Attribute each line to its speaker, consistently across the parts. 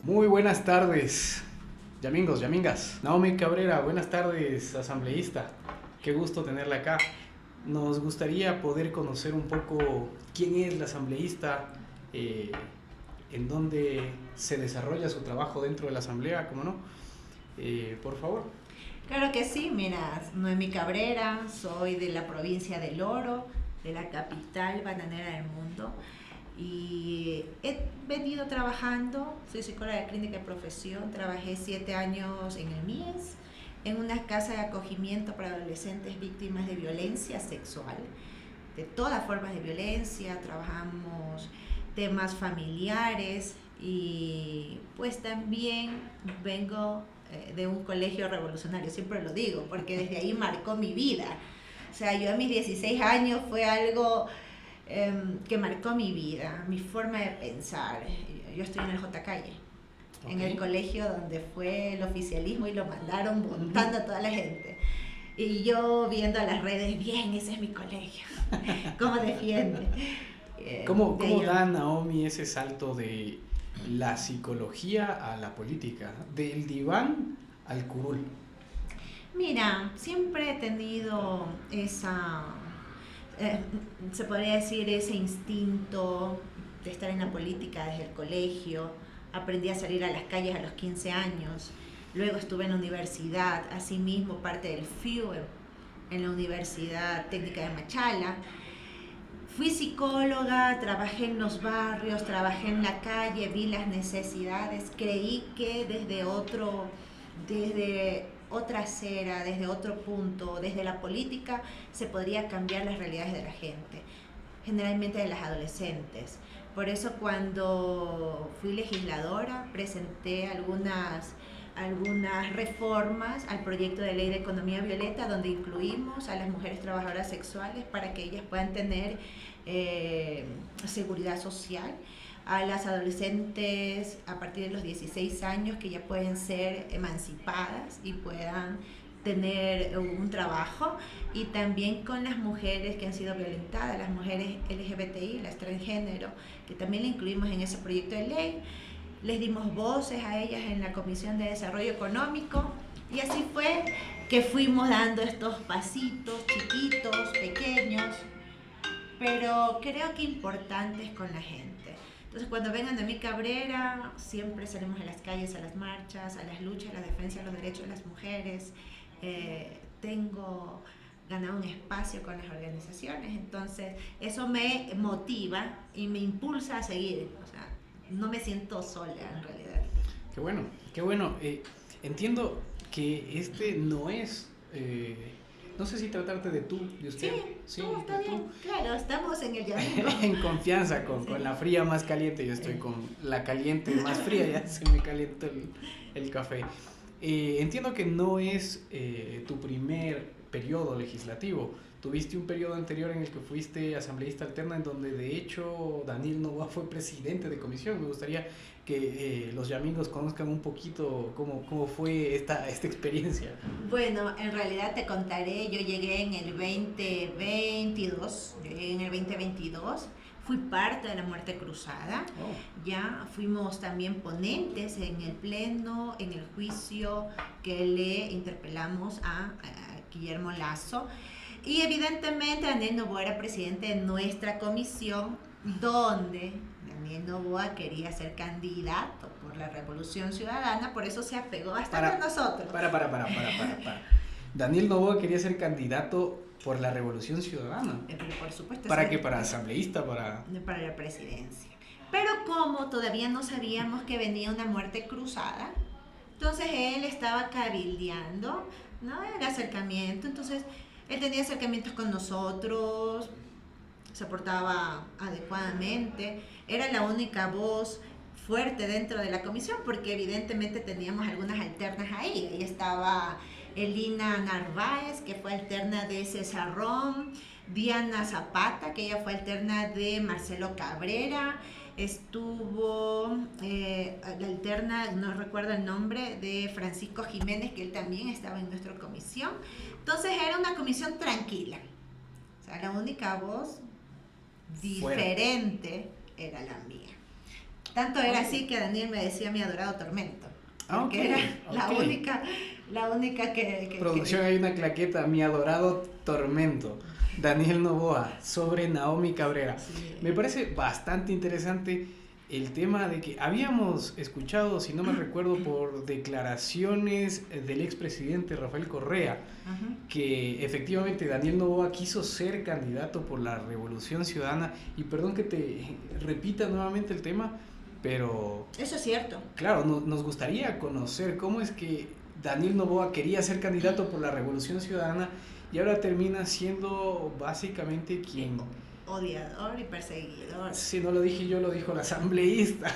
Speaker 1: Muy buenas tardes, yamingos, yamingas. Naomi Cabrera, buenas tardes, asambleísta. Qué gusto tenerla acá. Nos gustaría poder conocer un poco quién es la asambleísta, en dónde se desarrolla su trabajo dentro de la asamblea, ¿cómo no? Por favor.
Speaker 2: Claro que sí, mira, Noemi Cabrera, soy de la provincia del Oro, de la capital bananera del mundo, y he venido trabajando, soy psicóloga clínica de profesión, trabajé 7 años en el MIES, en una casa de acogimiento para adolescentes víctimas de violencia sexual, de todas formas de violencia, trabajamos temas familiares y pues también vengo de un colegio revolucionario, siempre lo digo, porque desde ahí marcó mi vida. O sea, yo a mis 16 años fue algo que marcó mi vida, mi forma de pensar. Yo estoy en el J. Calle, okay, en el colegio donde fue el oficialismo y lo mandaron montando a toda la gente. Y yo viendo a las redes, bien, ese es mi colegio, ¿cómo defiende?
Speaker 1: ¿Cómo da Naomi ese salto de la psicología a la política, del diván al curul?
Speaker 2: Mira, siempre he tenido esa, se podría decir, ese instinto de estar en la política desde el colegio. Aprendí a salir a las calles a los 15 años, luego estuve en la universidad, asimismo parte del FIU en la Universidad Técnica de Machala. Fui psicóloga, trabajé en los barrios, trabajé en la calle, vi las necesidades, creí que desde otra acera, desde otro punto, desde la política, se podría cambiar las realidades de la gente, generalmente de las adolescentes. Por eso cuando fui legisladora presenté algunas reformas al proyecto de ley de economía violeta, donde incluimos a las mujeres trabajadoras sexuales para que ellas puedan tener seguridad social, a las adolescentes a partir de los 16 años que ya pueden ser emancipadas y puedan tener un trabajo, y también con las mujeres que han sido violentadas, las mujeres LGBTI, las transgénero, que también le incluimos en ese proyecto de ley. Les dimos voces a ellas en la Comisión de Desarrollo Económico, y así fue que fuimos dando estos pasitos chiquitos, pequeños, pero creo que importantes con la gente. Entonces, cuando vengan de mi Cabrera, siempre salimos a las calles, a las marchas, a las luchas, a la defensa de los derechos de las mujeres. Tengo ganado un espacio con las organizaciones, entonces eso me motiva y me impulsa a seguir. O sea, no me siento sola en realidad.
Speaker 1: Qué bueno, qué bueno. Entiendo que este no es, no sé si tratarte de tú, de usted.
Speaker 2: Sí, tú, está bien, claro, estamos en el llamingo.
Speaker 1: En confianza, con la fría más caliente, yo estoy con la caliente más fría, ya se me calienta el café. Entiendo que no es tu primer periodo legislativo. Tuviste un periodo anterior en el que fuiste asambleísta alterna, en donde de hecho Daniel Noboa fue presidente de comisión. Me gustaría que los yamingos conozcan un poquito cómo fue esta experiencia.
Speaker 2: Bueno, en realidad te contaré, yo llegué en el 2022, fui parte de la muerte cruzada, ya fuimos también ponentes en el pleno, en el juicio que le interpelamos a Guillermo Lasso. Y evidentemente Daniel Noboa era presidente de nuestra comisión, donde Daniel Noboa quería ser candidato por la Revolución Ciudadana, por eso se apegó bastante a nosotros.
Speaker 1: Para. Daniel Noboa quería ser candidato por la Revolución Ciudadana.
Speaker 2: Pero por supuesto.
Speaker 1: ¿Para qué? ¿Para asambleísta?
Speaker 2: Para la presidencia. Pero como todavía no sabíamos que venía una muerte cruzada, entonces él estaba cabildeando, ¿no? El acercamiento, entonces él tenía acercamientos con nosotros, se portaba adecuadamente, era la única voz fuerte dentro de la comisión, porque evidentemente teníamos algunas alternas ahí. Ahí estaba Elina Narváez, que fue alterna de César Rom, Diana Zapata, que ella fue alterna de Marcelo Cabrera, estuvo la alterna, no recuerdo el nombre, de Francisco Jiménez, que él también estaba en nuestra comisión. Entonces era una comisión tranquila. O sea, la única voz diferente era la mía. Tanto era así que Daniel me decía mi adorado tormento. Porque era la única que...
Speaker 1: Producción, hay una claqueta, mi adorado tormento. Daniel Noboa, sobre Naomi Cabrera.
Speaker 2: Sí.
Speaker 1: Me parece bastante interesante el tema de que habíamos escuchado, si no me recuerdo, por declaraciones del expresidente Rafael Correa, que efectivamente Daniel Noboa quiso ser candidato por la Revolución Ciudadana. Y perdón que te repita nuevamente el tema, pero...
Speaker 2: Eso es cierto.
Speaker 1: Claro, nos gustaría conocer cómo es que Daniel Noboa quería ser candidato por la Revolución Ciudadana y ahora termina siendo básicamente quien...
Speaker 2: Odiador y perseguidor.
Speaker 1: Si no lo dije yo, lo dijo el asambleísta.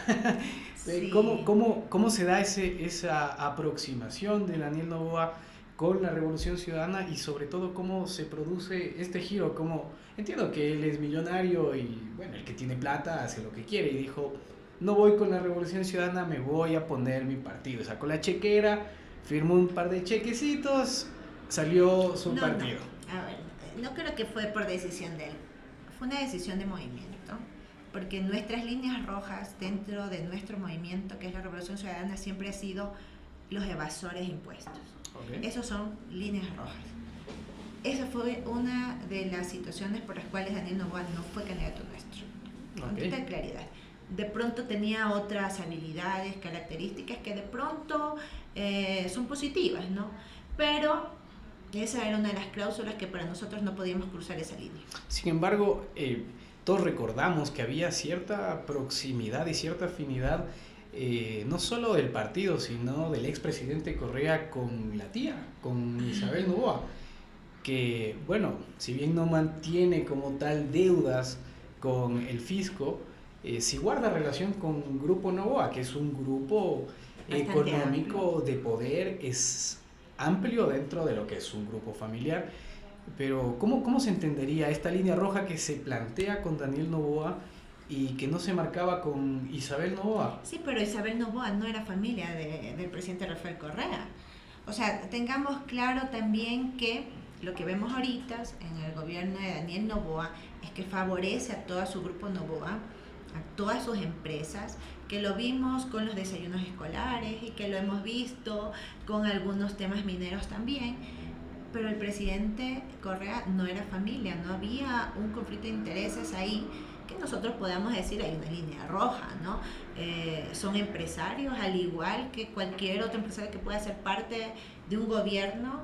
Speaker 2: Sí.
Speaker 1: ¿Cómo se da esa aproximación de Daniel Noboa con la Revolución Ciudadana y sobre todo cómo se produce este giro? Como entiendo que él es millonario y bueno, el que tiene plata hace lo que quiere y dijo, no voy con la Revolución Ciudadana, me voy a poner mi partido. Sacó la chequera, firmó un par de chequecitos, salió su partido.
Speaker 2: No. A ver, no creo que fue por decisión de él. Fue una decisión de movimiento, porque nuestras líneas rojas dentro de nuestro movimiento, que es la Revolución Ciudadana, siempre ha sido los evasores de impuestos. Okay. Esos son líneas rojas. Esa fue una de las situaciones por las cuales Daniel Noboa no fue candidato nuestro. Con total claridad. De pronto tenía otras habilidades, características que de pronto son positivas, ¿no? Pero esa era una de las cláusulas que para nosotros no podíamos cruzar esa línea.
Speaker 1: Sin embargo, todos recordamos que había cierta proximidad y cierta afinidad, no solo del partido, sino del expresidente Correa con la tía, con Isabel Noboa, que, bueno, si bien no mantiene como tal deudas con el fisco, sí guarda relación con Grupo Noboa, que es un grupo económico de poder, es amplio dentro de lo que es un grupo familiar. Pero ¿cómo se entendería esta línea roja que se plantea con Daniel Noboa y que no se marcaba con Isabel Noboa?
Speaker 2: Sí, pero Isabel Noboa no era familia del presidente Rafael Correa. O sea, tengamos claro también que lo que vemos ahorita en el gobierno de Daniel Noboa es que favorece a todo su grupo Noboa, a todas sus empresas, que lo vimos con los desayunos escolares y que lo hemos visto con algunos temas mineros también, pero el presidente Correa no era familia, no había un conflicto de intereses ahí que nosotros podamos decir hay una línea roja, ¿no? Son empresarios al igual que cualquier otro empresario que pueda ser parte de un gobierno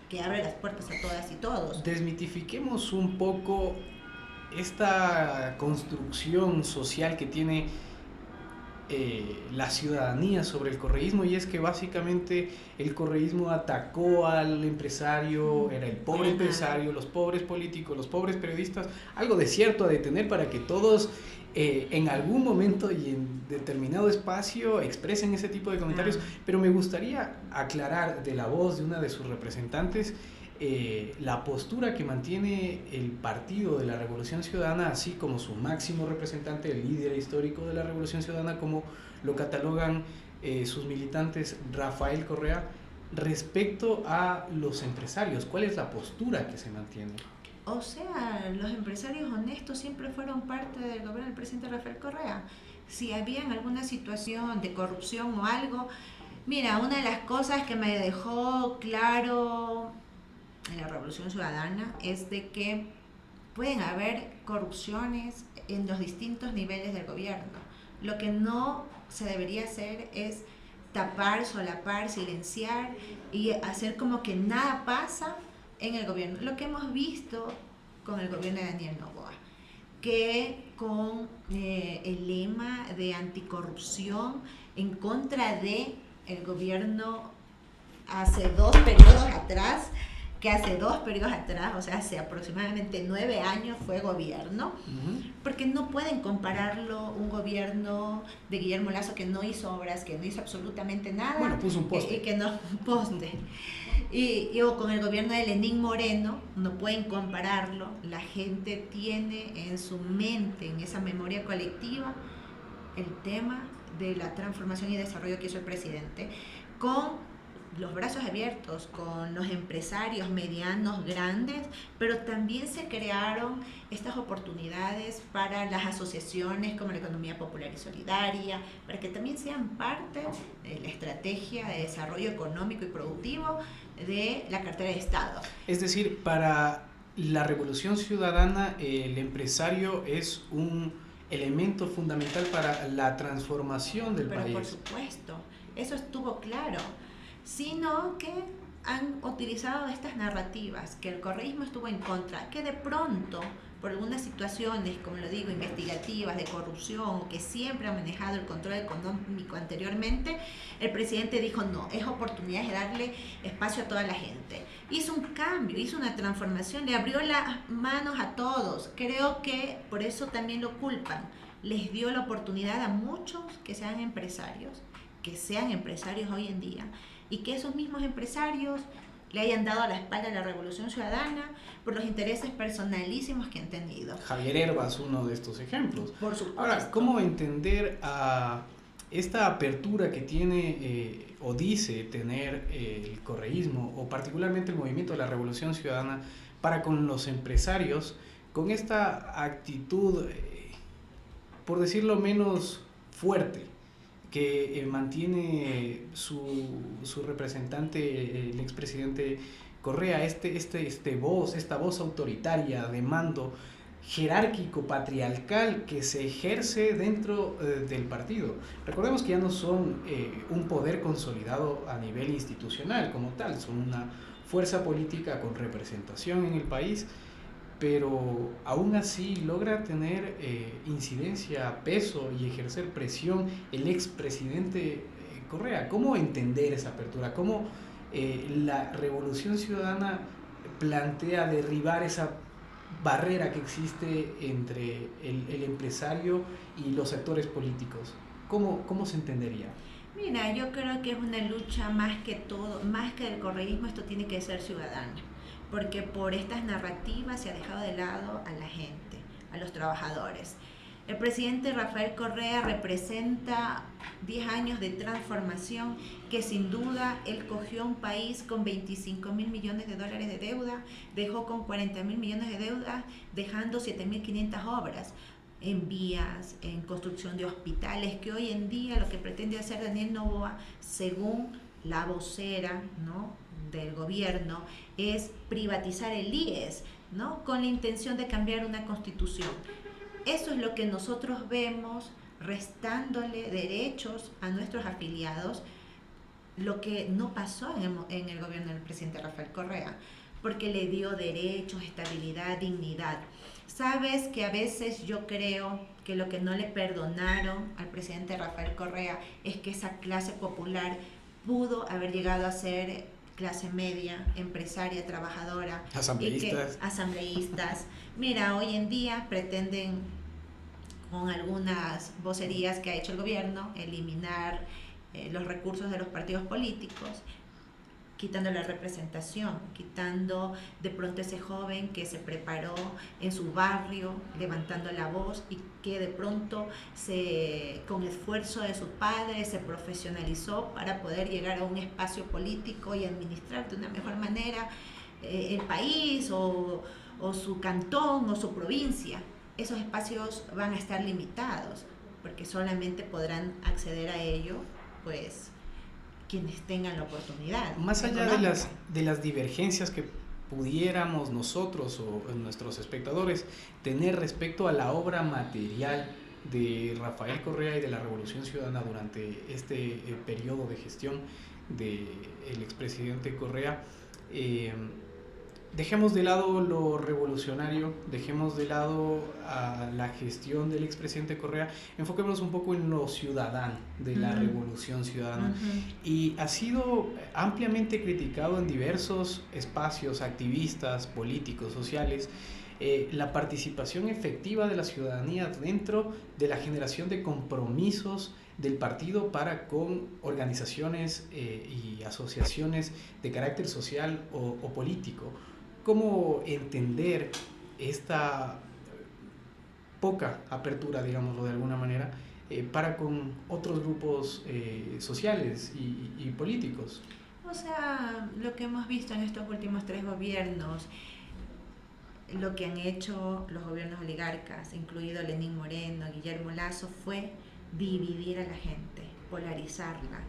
Speaker 2: que abre las puertas a todas y todos.
Speaker 1: Desmitifiquemos un poco esta construcción social que tiene la ciudadanía sobre el correísmo, y es que básicamente el correísmo atacó al empresario, era el pobre empresario, los pobres políticos, los pobres periodistas, algo de cierto a detener para que todos en algún momento y en determinado espacio expresen ese tipo de comentarios, pero me gustaría aclarar de la voz de una de sus representantes la postura que mantiene el Partido de la Revolución Ciudadana, así como su máximo representante, el líder histórico de la Revolución Ciudadana, como lo catalogan sus militantes, Rafael Correa, respecto a los empresarios. ¿Cuál es la postura que se mantiene?
Speaker 2: O sea, los empresarios honestos siempre fueron parte del gobierno del presidente Rafael Correa. Si había alguna situación de corrupción o algo, mira, una de las cosas que me dejó claro en la Revolución Ciudadana es de que pueden haber corrupciones en los distintos niveles del gobierno. Lo que no se debería hacer es tapar, solapar, silenciar y hacer como que nada pasa en el gobierno. Lo que hemos visto con el gobierno de Daniel Noboa, que con el lema de anticorrupción en contra de el gobierno hace dos periodos atrás, o sea, hace aproximadamente 9 años fue gobierno, porque no pueden compararlo un gobierno de Guillermo Lasso que no hizo obras, que no hizo absolutamente nada.
Speaker 1: Bueno, puso un poste.
Speaker 2: O con el gobierno de Lenín Moreno, no pueden compararlo. La gente tiene en su mente, en esa memoria colectiva, el tema de la transformación y desarrollo que hizo el presidente, con los brazos abiertos con los empresarios medianos, grandes, pero también se crearon estas oportunidades para las asociaciones como la economía popular y solidaria, para que también sean parte de la estrategia de desarrollo económico y productivo de la cartera de Estado.
Speaker 1: Es decir, para la Revolución Ciudadana, el empresario es un elemento fundamental para la transformación del país.
Speaker 2: Pero por supuesto, eso estuvo claro, sino que han utilizado estas narrativas, que el correísmo estuvo en contra, que de pronto, por algunas situaciones, como lo digo, investigativas, de corrupción, que siempre ha manejado el control económico anteriormente, el presidente dijo no, es oportunidad de darle espacio a toda la gente. Hizo un cambio, hizo una transformación, le abrió las manos a todos. Creo que por eso también lo culpan. Les dio la oportunidad a muchos que sean empresarios hoy en día, y que esos mismos empresarios le hayan dado la espalda a la Revolución Ciudadana por los intereses personalísimos que han tenido.
Speaker 1: Javier Herbas, uno de estos ejemplos.
Speaker 2: Por supuesto.
Speaker 1: Ahora, ¿cómo entender a esta apertura que tiene o dice tener el correísmo, o particularmente el movimiento de la Revolución Ciudadana, para con los empresarios, con esta actitud, por decirlo menos, fuerte, que mantiene su representante, el expresidente Correa, esta voz autoritaria de mando jerárquico, patriarcal, que se ejerce dentro del partido? Recordemos que ya no son un poder consolidado a nivel institucional como tal, son una fuerza política con representación en el país, pero aún así logra tener incidencia, peso y ejercer presión el expresidente Correa. ¿Cómo entender esa apertura? ¿Cómo la Revolución Ciudadana plantea derribar esa barrera que existe entre el empresario y los actores políticos? ¿Cómo se entendería?
Speaker 2: Mira, yo creo que es una lucha más que todo, más que del correísmo, esto tiene que ser ciudadano, porque por estas narrativas se ha dejado de lado a la gente, a los trabajadores. El presidente Rafael Correa representa 10 años de transformación, que sin duda él cogió un país con 25.000 millones de dólares de deuda, dejó con 40.000 millones de deuda, dejando 7.500 obras en vías, en construcción de hospitales, que hoy en día lo que pretende hacer Daniel Noboa, según la vocera, ¿no?, del gobierno, es privatizar el IES, ¿no?, con la intención de cambiar una constitución. Eso es lo que nosotros vemos, restándole derechos a nuestros afiliados, lo que no pasó en el gobierno del presidente Rafael Correa, porque le dio derechos, estabilidad, dignidad. Sabes que a veces yo creo que lo que no le perdonaron al presidente Rafael Correa es que esa clase popular pudo haber llegado a ser clase media, empresaria, trabajadora. Asambleístas. Mira, hoy en día pretenden, con algunas vocerías que ha hecho el gobierno, eliminar los recursos de los partidos políticos, quitando la representación, quitando de pronto ese joven que se preparó en su barrio, levantando la voz, y que de pronto con esfuerzo de sus padres se profesionalizó para poder llegar a un espacio político y administrar de una mejor manera el país o su cantón o su provincia. Esos espacios van a estar limitados, porque solamente podrán acceder a ello pues quienes tengan la oportunidad.
Speaker 1: Más allá de las divergencias que pudiéramos nosotros o nuestros espectadores tener respecto a la obra material de Rafael Correa y de la Revolución Ciudadana durante este periodo de gestión del expresidente Correa, dejemos de lado lo revolucionario, dejemos de lado a la gestión del expresidente Correa, enfoquémonos un poco en lo ciudadano de la Revolución Ciudadana. Y ha sido ampliamente criticado en diversos espacios, activistas, políticos, sociales, la participación efectiva de la ciudadanía dentro de la generación de compromisos del partido para con organizaciones y asociaciones de carácter social o político. ¿Cómo entender esta poca apertura, digámoslo de alguna manera, para con otros grupos sociales y políticos?
Speaker 2: O sea, lo que hemos visto en estos últimos 3 gobiernos, lo que han hecho los gobiernos oligarcas, incluido Lenín Moreno, Guillermo Lasso, fue dividir a la gente, polarizarla,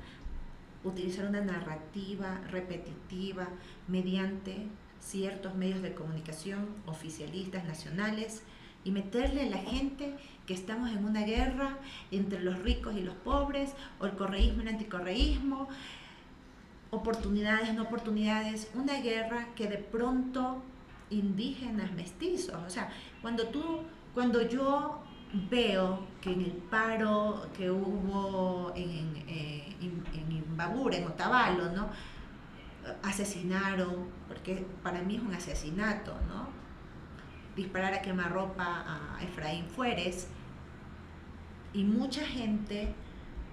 Speaker 2: utilizar una narrativa repetitiva mediante ciertos medios de comunicación oficialistas nacionales y meterle a la gente que estamos en una guerra entre los ricos y los pobres, o el correísmo y el anticorreísmo, oportunidades, no oportunidades, una guerra que de pronto indígenas, mestizos, o sea, cuando yo veo que en el paro que hubo en Imbabura, en Otavalo, ¿no? Asesinaron, porque para mí es un asesinato, ¿no? Disparar a quemarropa a Efraín Fuérez, y mucha gente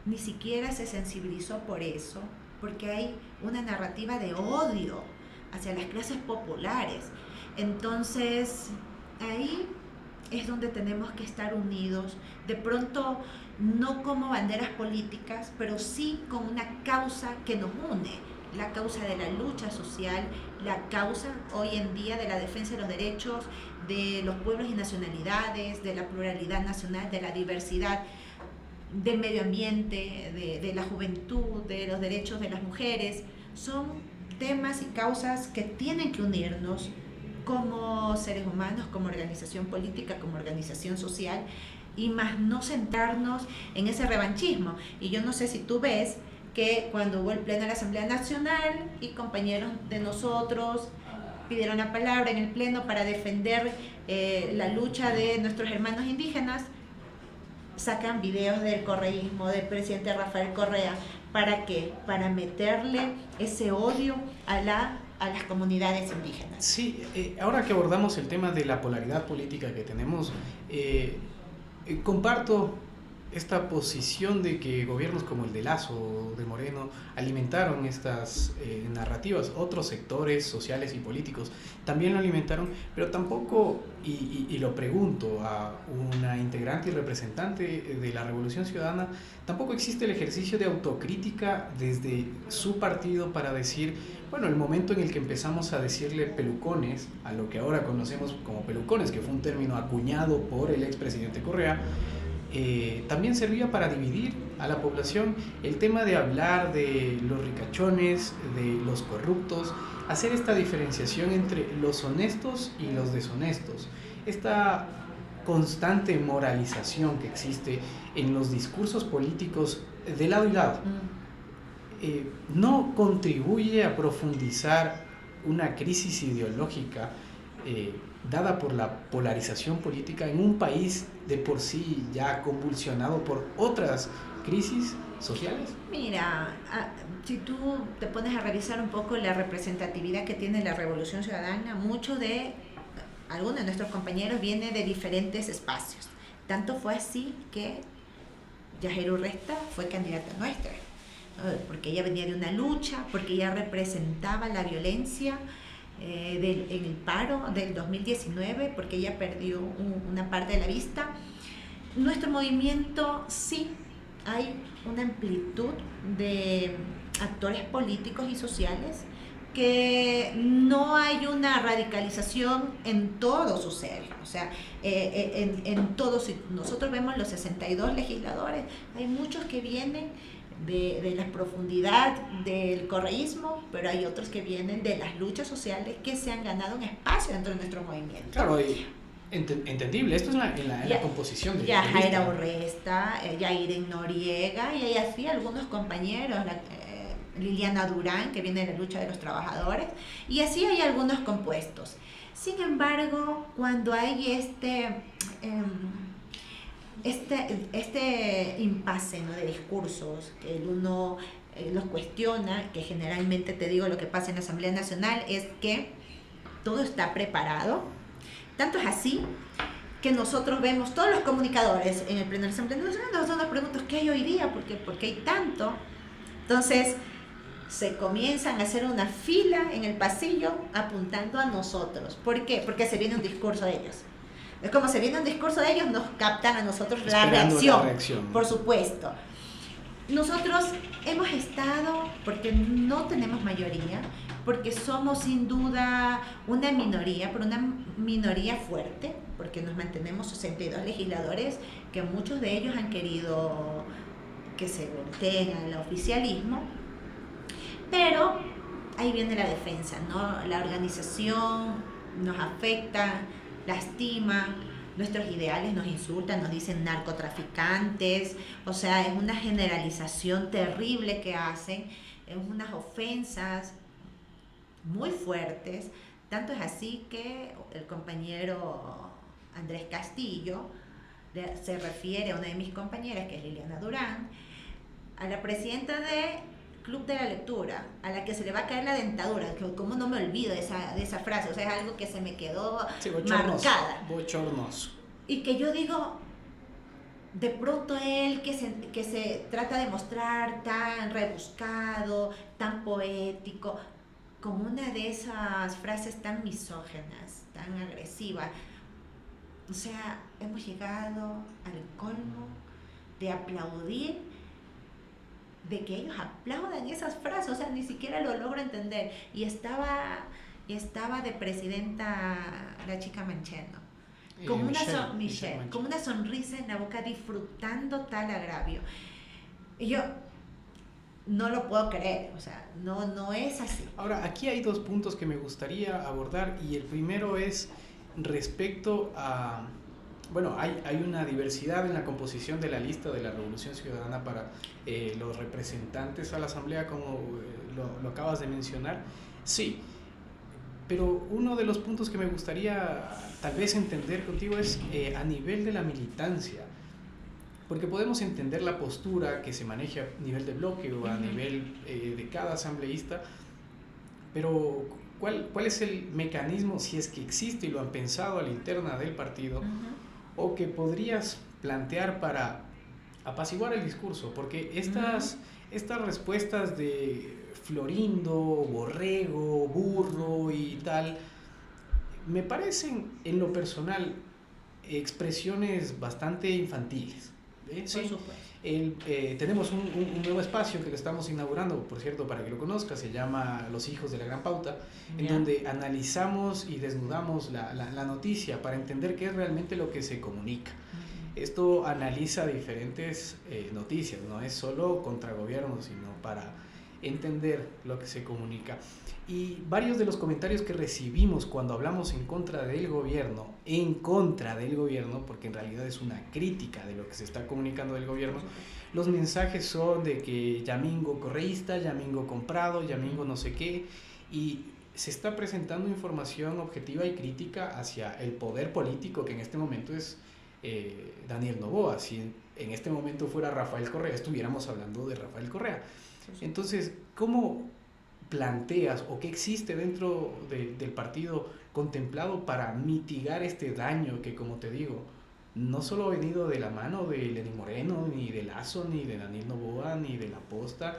Speaker 2: ni siquiera se sensibilizó por eso, porque hay una narrativa de odio hacia las clases populares. Entonces, ahí es donde tenemos que estar unidos, de pronto no como banderas políticas, pero sí con una causa que nos une, la causa de la lucha social, la causa hoy en día de la defensa de los derechos de los pueblos y nacionalidades, de la pluralidad nacional, de la diversidad, del medio ambiente, de la juventud, de los derechos de las mujeres. Son temas y causas que tienen que unirnos como seres humanos, como organización política, como organización social, y más no centrarnos en ese revanchismo. Y yo no sé si tú ves que cuando hubo el pleno de la Asamblea Nacional y compañeros de nosotros pidieron la palabra en el pleno para defender la lucha de nuestros hermanos indígenas, sacan videos del correísmo, del presidente Rafael Correa. ¿Para qué? Para meterle ese odio a las comunidades indígenas.
Speaker 1: Sí, ahora que abordamos el tema de la polaridad política que tenemos, comparto esta posición de que gobiernos como el de Lasso o de Moreno alimentaron estas narrativas. Otros sectores sociales y políticos también lo alimentaron, pero tampoco, y lo pregunto a una integrante y representante de la Revolución Ciudadana, tampoco existe el ejercicio de autocrítica desde su partido para decir, bueno, el momento en el que empezamos a decirle pelucones a lo que ahora conocemos como pelucones, que fue un término acuñado por el expresidente Correa, también servía para dividir a la población. El tema de hablar de los ricachones, de los corruptos, hacer esta diferenciación entre los honestos y los deshonestos, esta constante moralización que existe en los discursos políticos de lado y lado, no contribuye a profundizar una crisis ideológica dada por la polarización política en un país de por sí ya convulsionado por otras crisis sociales.
Speaker 2: Mira, si tú te pones a revisar un poco la representatividad que tiene la Revolución Ciudadana, algunos de nuestros compañeros viene de diferentes espacios. Tanto fue así que Yajaira Urresta fue candidata nuestra, porque ella venía de una lucha, porque ella representaba la violencia en el paro del 2019, porque ella perdió una parte de la vista. Nuestro movimiento, sí, hay una amplitud de actores políticos y sociales, que no hay una radicalización en todo su ser. O sea, en todos, si nosotros vemos los 62 legisladores, hay muchos que vienen de la profundidad del correísmo, pero hay otros que vienen de las luchas sociales que se han ganado un espacio dentro de nuestro movimiento.
Speaker 1: Claro, entendible. Esto es en la composición de
Speaker 2: Yajaira Urresta, Yairen Noriega, y así algunos compañeros, Liliana Durán, que viene de la lucha de los trabajadores, y así hay algunos compuestos. Sin embargo, cuando hay este impasse, ¿no?, de discursos, que uno los cuestiona, que generalmente, te digo, lo que pasa en la Asamblea Nacional es que todo está preparado. Tanto es así que nosotros vemos todos los comunicadores en el pleno de la Asamblea Nacional, nosotros nos preguntamos qué hay hoy día, por qué hay tanto. Entonces se comienzan a hacer una fila en el pasillo apuntando a nosotros. ¿Por qué? Porque se viene un discurso de ellos. Es como se viene un discurso de ellos, nos captan a nosotros la reacción, por supuesto. nosotros hemos estado, porque no tenemos mayoría, porque somos sin duda una minoría, pero una minoría fuerte, porque nos mantenemos 62 legisladores, que muchos de ellos han querido que se volteen al oficialismo, pero ahí viene la defensa, ¿no? La organización nos afecta, lastima, nuestros ideales nos insultan, nos dicen narcotraficantes, o sea, es una generalización terrible que hacen, es unas ofensas muy fuertes, tanto es así que el compañero Andrés Castillo se refiere a una de mis compañeras, que es Liliana Durán, a la presidenta de Club de la Lectura, a la que se le va a caer la dentadura, que como no me olvido de esa frase, o sea, es algo que se me quedó marcada.
Speaker 1: Bochornoso.
Speaker 2: Y que yo digo, de pronto él que se trata de mostrar tan rebuscado, tan poético, con una de esas frases tan misógenas, tan agresivas. O sea, hemos llegado al colmo de aplaudir, de que ellos aplaudan esas frases, o sea, ni siquiera lo logro entender. Y estaba de presidenta la chica Mancheno, con Michelle, con una sonrisa en la boca, disfrutando tal agravio. Y yo no lo puedo creer, o sea, no es así.
Speaker 1: Ahora, aquí hay dos puntos que me gustaría abordar, y el primero es respecto a... Bueno, hay una diversidad en la composición de la lista de la Revolución Ciudadana para los representantes a la Asamblea, como lo acabas de mencionar. Sí, pero uno de los puntos que me gustaría tal vez entender contigo es a nivel de la militancia, porque podemos entender la postura que se maneja a nivel de bloque o a nivel de cada asambleísta, pero ¿cuál es el mecanismo, si es que existe y lo han pensado a la interna del partido, o que podrías plantear para apaciguar el discurso? Porque estas respuestas de Florindo, Borrego, Burro y tal, me parecen en lo personal expresiones bastante infantiles. Sí. Tenemos un nuevo espacio que lo estamos inaugurando, por cierto, para que lo conozcas, se llama Los Hijos de la Gran Pauta, en donde analizamos y desnudamos la noticia para entender qué es realmente lo que se comunica. Esto analiza diferentes noticias, no es solo contra gobierno, sino para entender lo que se comunica. Y varios de los comentarios que recibimos cuando hablamos en contra del gobierno, porque en realidad es una crítica de lo que se está comunicando del gobierno, los mensajes son de que Yamingo correísta, Yamingo comprado, Yamingo no sé qué, y se está presentando información objetiva y crítica hacia el poder político, que en este momento es Daniel Noboa. Si en este momento fuera Rafael Correa, estuviéramos hablando de Rafael Correa. Entonces, ¿cómo planteas o qué existe dentro del partido contemplado para mitigar este daño que, como te digo, no solo ha venido de la mano de Lenín Moreno, ni de Lazo, ni de Daniel Noboa, ni de La Posta?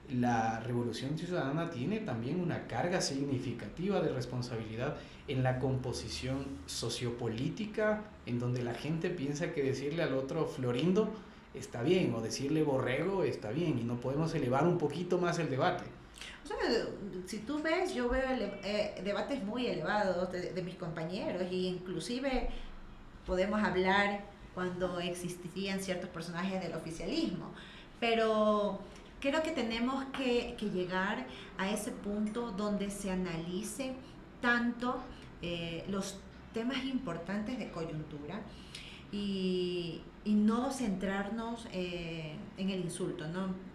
Speaker 1: La Revolución Ciudadana tiene también una carga significativa de responsabilidad en la composición sociopolítica, en donde la gente piensa que decirle al otro Florindo está bien, o decirle Borrego está bien, y no podemos elevar un poquito más el debate.
Speaker 2: O sea, si tú ves, yo veo debates muy elevados de mis compañeros, e inclusive podemos hablar cuando existían ciertos personajes del oficialismo, pero creo que tenemos que llegar a ese punto donde se analice tanto los temas importantes de coyuntura y no centrarnos en el insulto, ¿no?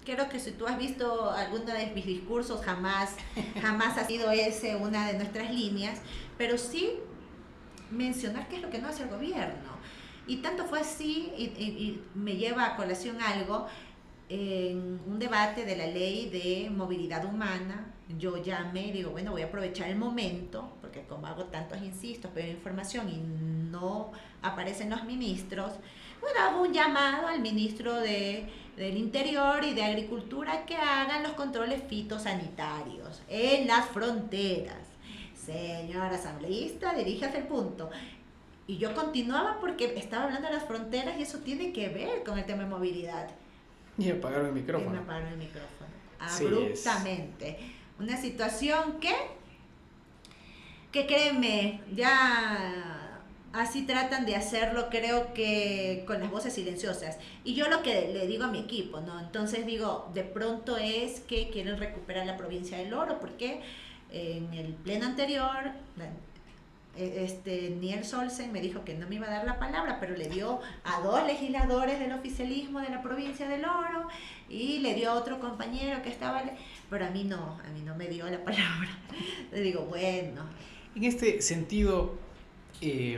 Speaker 2: Creo que si tú has visto alguno de mis discursos, jamás ha sido ese una de nuestras líneas, pero sí mencionar qué es lo que no hace el gobierno. Y tanto fue así, y me lleva a colación algo, en un debate de la ley de movilidad humana, yo llamé y digo, bueno, voy a aprovechar el momento, porque como hago tantos insistos, pero información y no aparecen los ministros, bueno, hago un llamado al ministro del Interior y de Agricultura que hagan los controles fitosanitarios en las fronteras. Señora asambleísta, diríjase el punto. Y yo continuaba porque estaba hablando de las fronteras y eso tiene que ver con el tema de movilidad.
Speaker 1: Y apagaron el
Speaker 2: Y me
Speaker 1: micrófono.
Speaker 2: apagaron el micrófono.
Speaker 1: Sí,
Speaker 2: Abruptamente. Una situación que créeme, ya así tratan de hacerlo, creo que con las voces silenciosas. Y yo lo que le digo a mi equipo, ¿no? Entonces digo, de pronto es que quieren recuperar la provincia del Oro, porque en el pleno anterior, Niel Solsen me dijo que no me iba a dar la palabra, pero le dio a 2 legisladores del oficialismo de la provincia del Oro y le dio a otro compañero que estaba, pero a mí no me dio la palabra. Le digo, bueno.
Speaker 1: En este sentido, y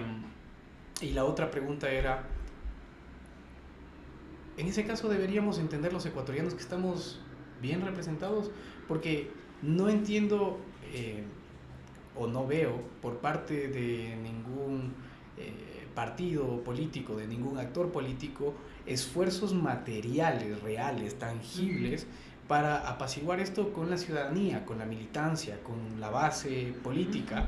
Speaker 1: la otra pregunta era, en ese caso deberíamos entender los ecuatorianos que estamos bien representados, porque no entiendo o no veo por parte de ningún partido político, de ningún actor político, esfuerzos materiales, reales, tangibles, para apaciguar esto con la ciudadanía, con la militancia, con la base política,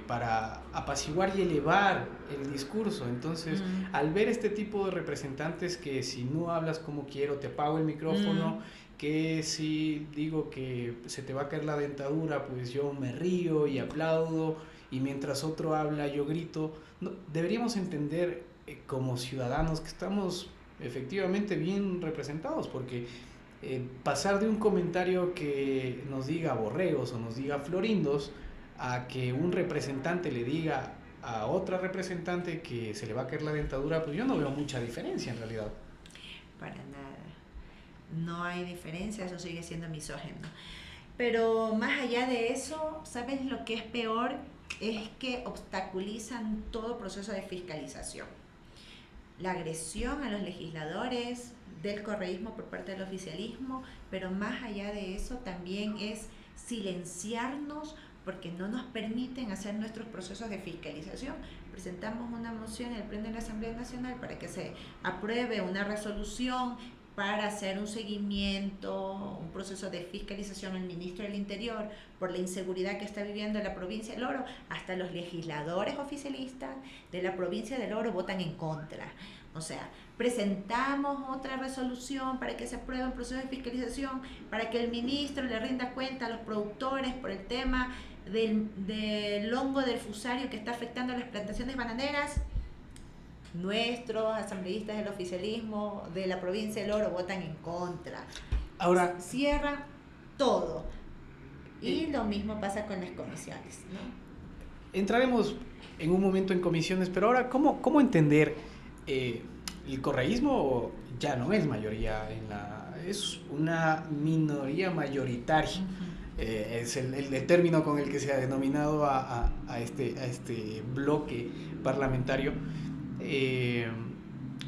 Speaker 1: para apaciguar y elevar el discurso. Entonces, al ver este tipo de representantes que si no hablas como quiero, te apago el micrófono, que si digo que se te va a caer la dentadura, pues yo me río y aplaudo, y mientras otro habla yo grito. No, deberíamos entender como ciudadanos que estamos efectivamente bien representados, porque pasar de un comentario que nos diga borregos o nos diga florindos a que un representante le diga a otra representante que se le va a caer la dentadura, pues yo no veo mucha diferencia en realidad.
Speaker 2: Para nada. No hay diferencia, eso sigue siendo misógino. Pero más allá de eso, ¿sabes lo que es peor? Es que obstaculizan todo proceso de fiscalización. La agresión a los legisladores del correísmo por parte del oficialismo, pero más allá de eso también es silenciarnos porque no nos permiten hacer nuestros procesos de fiscalización. Presentamos una moción en el Pleno de la Asamblea Nacional para que se apruebe una resolución para hacer un seguimiento, un proceso de fiscalización al ministro del Interior por la inseguridad que está viviendo la provincia del Oro. Hasta los legisladores oficialistas de la provincia del Oro votan en contra. O sea, presentamos otra resolución para que se apruebe un proceso de fiscalización, para que el ministro le rinda cuenta a los productores por el tema del hongo del fusario que está afectando a las plantaciones bananeras. Nuestros asambleístas del oficialismo de la provincia del Oro votan en contra.
Speaker 1: Ahora
Speaker 2: cierran todo. Y lo mismo pasa con las comisiones, ¿no?
Speaker 1: Entraremos en un momento en comisiones, pero ahora, ¿cómo entender el correísmo? Ya no es mayoría, es una minoría mayoritaria. Es el término con el que se ha denominado a este bloque parlamentario.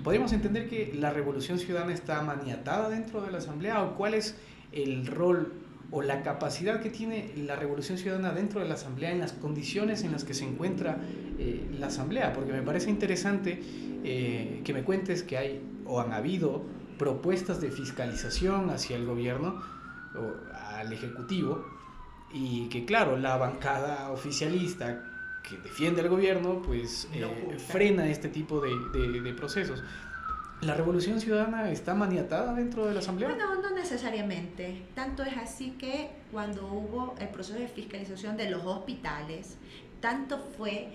Speaker 1: ¿Podemos entender que la Revolución Ciudadana está maniatada dentro de la Asamblea? ¿O cuál es el rol o la capacidad que tiene la Revolución Ciudadana dentro de la Asamblea en las condiciones en las que se encuentra la Asamblea? Porque me parece interesante que me cuentes que hay o han habido propuestas de fiscalización hacia el gobierno o al Ejecutivo, y que claro, la bancada oficialista que defiende al gobierno pues frena este tipo de procesos. ¿La Revolución Ciudadana está maniatada dentro de la Asamblea?
Speaker 2: Bueno, no necesariamente. Tanto es así que cuando hubo el proceso de fiscalización de los hospitales, tanto fue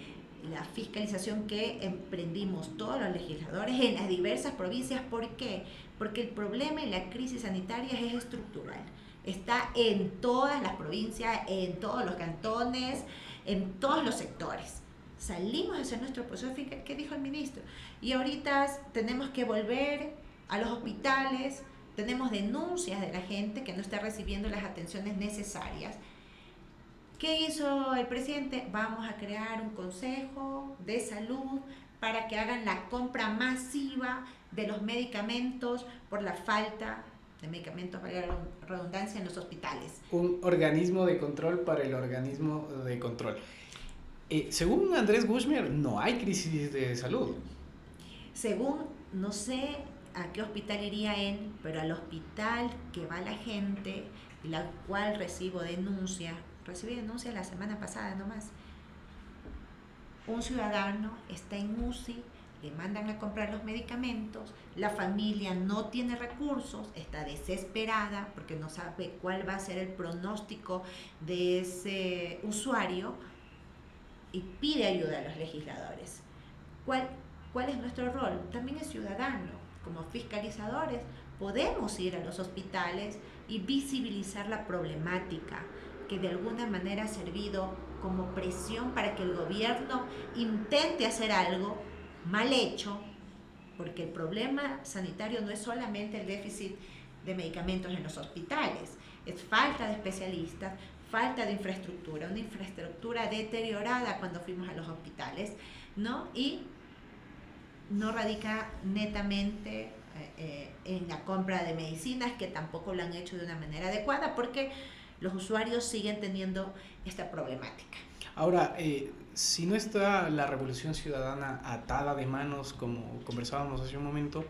Speaker 2: la fiscalización que emprendimos todos los legisladores en las diversas provincias. ¿Por qué? Porque el problema y la crisis sanitaria es estructural. Está en todas las provincias, en todos los cantones, en todos los sectores. Salimos a hacer nuestro proceso fiscal, ¿qué dijo el ministro? Y ahorita tenemos que volver a los hospitales, tenemos denuncias de la gente que no está recibiendo las atenciones necesarias. ¿Qué hizo el presidente? Vamos a crear un consejo de salud para que hagan la compra masiva de los medicamentos por la falta de medicamentos, para la redundancia, en los hospitales.
Speaker 1: Un organismo de control para el organismo de control. Según Andrés Guzmán, no hay crisis de salud.
Speaker 2: Según, no sé a qué hospital iría él, pero al hospital que va la gente, la cual recibí denuncia la semana pasada nomás. Un ciudadano está en UCI, le mandan a comprar los medicamentos, la familia no tiene recursos, está desesperada porque no sabe cuál va a ser el pronóstico de ese usuario y pide ayuda a los legisladores. ¿Cuál es nuestro rol? También es ciudadano. Como fiscalizadores podemos ir a los hospitales y visibilizar la problemática que de alguna manera ha servido como presión para que el gobierno intente hacer algo mal hecho, porque el problema sanitario no es solamente el déficit de medicamentos en los hospitales, es falta de especialistas, falta de infraestructura, una infraestructura deteriorada cuando fuimos a los hospitales, ¿no? Y no radica netamente en la compra de medicinas, que tampoco lo han hecho de una manera adecuada, porque los usuarios siguen teniendo esta problemática.
Speaker 1: Ahora, si no está la Revolución Ciudadana atada de manos, como conversábamos hace un momento,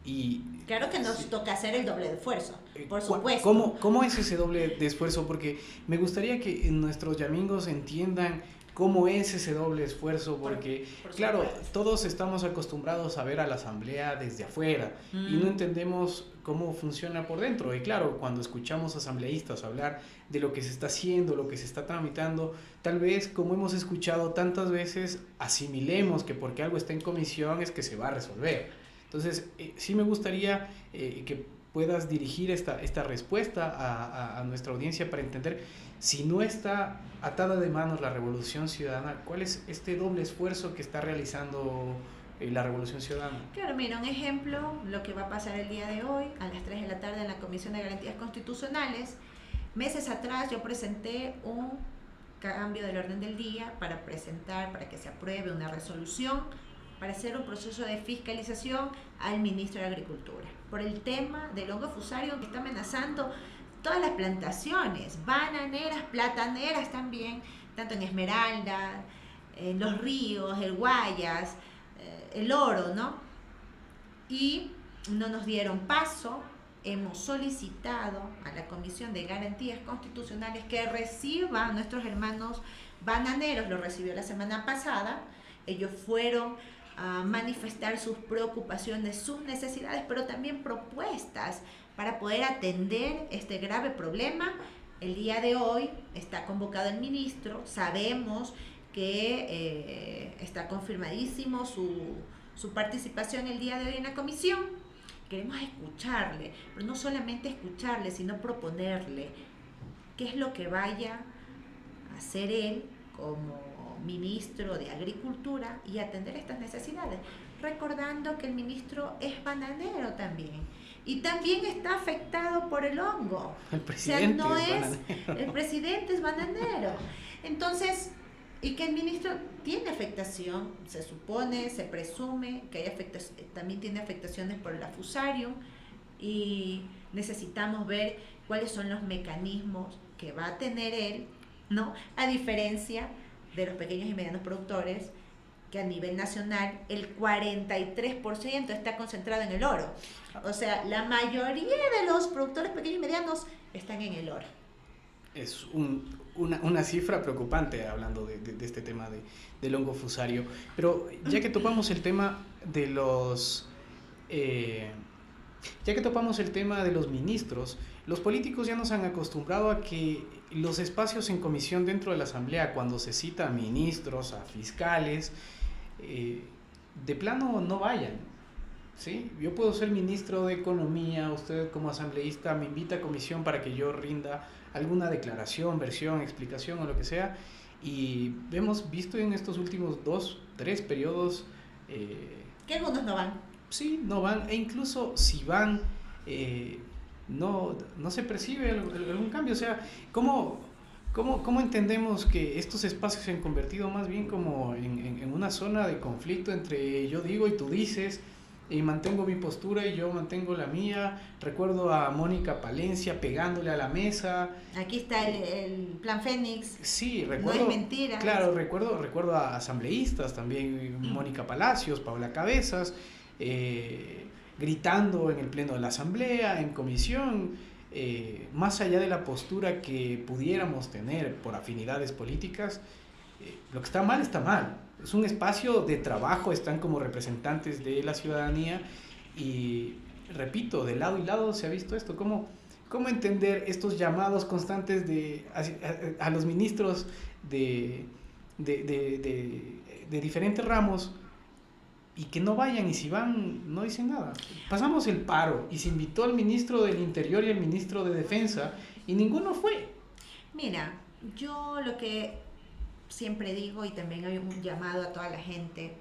Speaker 1: y...
Speaker 2: Claro que nos toca hacer el doble de esfuerzo, por supuesto.
Speaker 1: ¿Cómo es ese doble de esfuerzo? Porque me gustaría que nuestros yamingos entiendan cómo es ese doble esfuerzo, porque claro, todos estamos acostumbrados a ver a la asamblea desde afuera y no entendemos cómo funciona por dentro. Y claro, cuando escuchamos asambleístas hablar de lo que se está haciendo, lo que se está tramitando, tal vez, como hemos escuchado tantas veces, asimilemos que porque algo está en comisión es que se va a resolver. Entonces, sí me gustaría que puedas dirigir esta respuesta a nuestra audiencia para entender, si no está atada de manos la Revolución Ciudadana, ¿cuál es este doble esfuerzo que está realizando la Revolución Ciudadana?
Speaker 2: Claro, mira, un ejemplo, lo que va a pasar el día de hoy, a las 3 de la tarde en la Comisión de Garantías Constitucionales. Meses atrás yo presenté un cambio del orden del día para que se apruebe una resolución para hacer un proceso de fiscalización al ministro de Agricultura por el tema del hongo fusario que está amenazando todas las plantaciones, bananeras, plataneras también, tanto en Esmeralda, en los ríos, el Guayas, el Oro, ¿no? Y no nos dieron paso. Hemos solicitado a la Comisión de Garantías Constitucionales que reciba a nuestros hermanos bananeros, lo recibió la semana pasada. Ellos fueron a manifestar sus preocupaciones, sus necesidades, pero también propuestas para poder atender este grave problema. El día de hoy está convocado el ministro, sabemos que está confirmadísimo su participación el día de hoy en la comisión. Queremos escucharle, pero no solamente escucharle, sino proponerle qué es lo que vaya a hacer él como ministro de Agricultura y atender estas necesidades, recordando que el ministro es bananero también y también está afectado por el hongo.
Speaker 1: El presidente,
Speaker 2: o sea, el presidente es bananero. Entonces, y que el ministro tiene afectación, se supone, se presume que hay también tiene afectaciones por el fusarium, y necesitamos ver cuáles son los mecanismos que va a tener él, ¿no? A diferencia de los pequeños y medianos productores, que a nivel nacional el 43% está concentrado en el oro. O sea, la mayoría de los productores pequeños y medianos están en el oro.
Speaker 1: Es una cifra preocupante hablando de este tema del hongo fusario. Pero ya que topamos el tema de los ministros, los políticos ya nos han acostumbrado a que los espacios en comisión dentro de la asamblea, cuando se cita a ministros, a fiscales, de plano no vayan, ¿sí? Yo puedo ser ministro de Economía, usted como asambleísta me invita a comisión para que yo rinda alguna declaración, versión, explicación o lo que sea, y hemos visto en estos últimos 2-3 periodos
Speaker 2: que algunos no van.
Speaker 1: Sí, no van, e incluso si van, no se percibe algún cambio. O sea, ¿cómo entendemos que estos espacios se han convertido más bien como en una zona de conflicto entre yo digo y tú dices, y mantengo mi postura y yo mantengo la mía? Recuerdo a Mónica Palencia pegándole a la mesa.
Speaker 2: Aquí está el Plan Fénix.
Speaker 1: Sí, recuerdo.
Speaker 2: No es mentira.
Speaker 1: Claro, recuerdo a asambleístas también, Mónica Palacios, Paula Cabezas, gritando en el pleno de la asamblea, en comisión, más allá de la postura que pudiéramos tener por afinidades políticas, lo que está mal, está mal. Es un espacio de trabajo, están como representantes de la ciudadanía y, repito, de lado y lado se ha visto esto. ¿Cómo entender estos llamados constantes a los ministros de diferentes ramos y que no vayan, y si van no dicen nada? Pasamos el paro y se invitó al ministro del Interior y al ministro de Defensa y ninguno fue.
Speaker 2: Mira, yo lo que siempre digo, y también hay un llamado a toda la gente,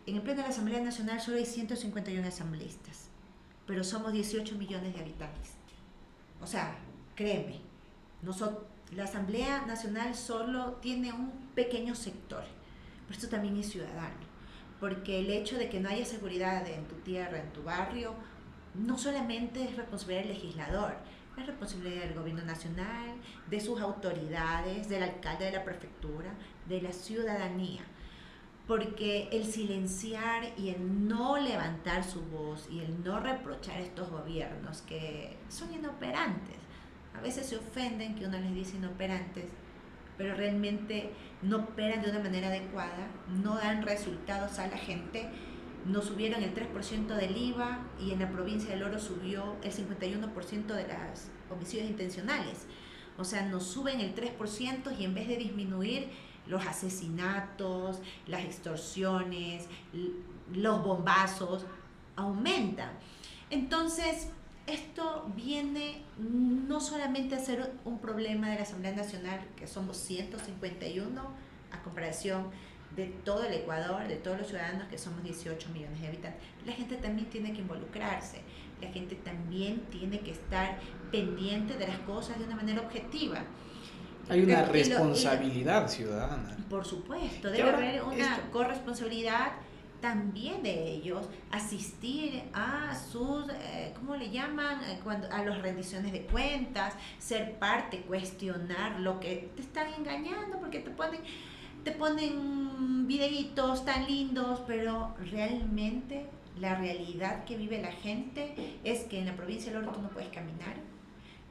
Speaker 2: en el pleno de la Asamblea Nacional solo hay 151 asambleístas, pero somos 18 millones de habitantes. O sea, créeme, la Asamblea Nacional solo tiene un pequeño sector, pero esto también es ciudadano, porque el hecho de que no haya seguridad en tu tierra, en tu barrio, no solamente es responsabilidad del legislador, es responsabilidad del gobierno nacional, de sus autoridades, del alcalde de la prefectura, de la ciudadanía. Porque el silenciar y el no levantar su voz y el no reprochar a estos gobiernos que son inoperantes, a veces se ofenden que uno les dice inoperantes, pero realmente no operan de una manera adecuada, no dan resultados a la gente. Nos subieron el 3% del IVA y en la provincia del Oro subió el 51% de los homicidios intencionales. O sea, nos suben el 3% y en vez de disminuir los asesinatos, las extorsiones, los bombazos, aumentan. Entonces, esto viene no solamente a ser un problema de la Asamblea Nacional, que somos 151 a comparación de todo el Ecuador, de todos los ciudadanos que somos 18 millones de habitantes. La gente también tiene que involucrarse, la gente también tiene que estar pendiente de las cosas de una manera objetiva.
Speaker 1: Hay una responsabilidad ciudadana.
Speaker 2: Por supuesto, debe haber una corresponsabilidad también de ellos, asistir a sus, ¿cómo le llaman? A las rendiciones de cuentas, ser parte, cuestionar lo que te están engañando, porque te ponen videitos tan lindos, pero realmente la realidad que vive la gente es que en la provincia del Oro tú no puedes caminar,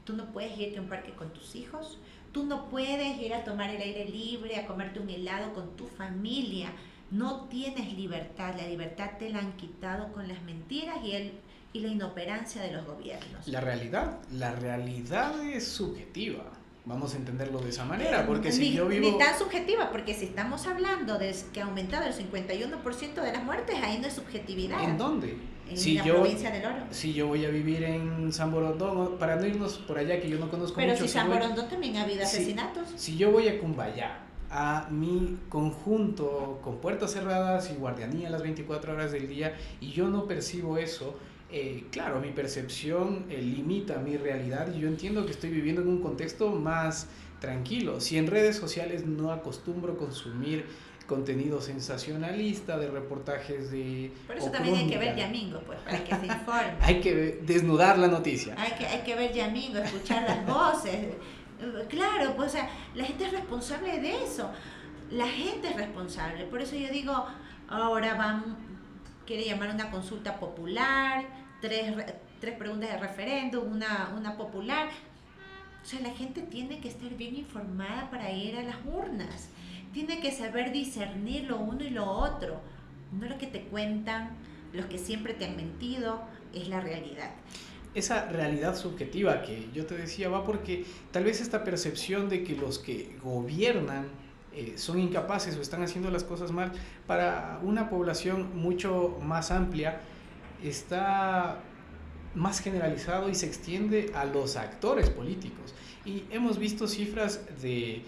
Speaker 2: tú no puedes irte a un parque con tus hijos, tú no puedes ir a tomar el aire libre, a comerte un helado con tu familia. No tienes libertad, la libertad te la han quitado con las mentiras y la inoperancia de los gobiernos.
Speaker 1: La realidad es subjetiva. Vamos a entenderlo de esa manera, porque
Speaker 2: ni tan subjetiva, porque si estamos hablando de que ha aumentado el 51% de las muertes, ahí no es subjetividad.
Speaker 1: ¿En dónde?
Speaker 2: En la provincia del Oro.
Speaker 1: Si yo voy a vivir en San Borondón, para no irnos por allá que yo no conozco
Speaker 2: pero
Speaker 1: mucho.
Speaker 2: Pero si San Borondón también ha habido asesinatos.
Speaker 1: Si yo voy a Cumbayá, a mi conjunto con puertas cerradas y guardianía las 24 horas del día, y yo no percibo eso, claro, mi percepción limita mi realidad y yo entiendo que estoy viviendo en un contexto más tranquilo. Si en redes sociales no acostumbro consumir contenido sensacionalista, de reportajes de...
Speaker 2: Por eso también hay que ver Yamingo, pues, para que se informe.
Speaker 1: Hay que desnudar la noticia.
Speaker 2: Hay que ver Yamingo, escuchar las voces. Claro, pues, o sea, la gente es responsable de eso. La gente es responsable. Por eso yo digo, ahora quiere llamar una consulta popular, tres preguntas de referéndum, una popular. O sea, la gente tiene que estar bien informada para ir a las urnas. Tiene que saber discernir lo uno y lo otro. No lo que te cuentan, los que siempre te han mentido, es la realidad.
Speaker 1: Esa realidad subjetiva que yo te decía va porque tal vez esta percepción de que los que gobiernan son incapaces o están haciendo las cosas mal, para una población mucho más amplia está más generalizado y se extiende a los actores políticos. Y hemos visto cifras de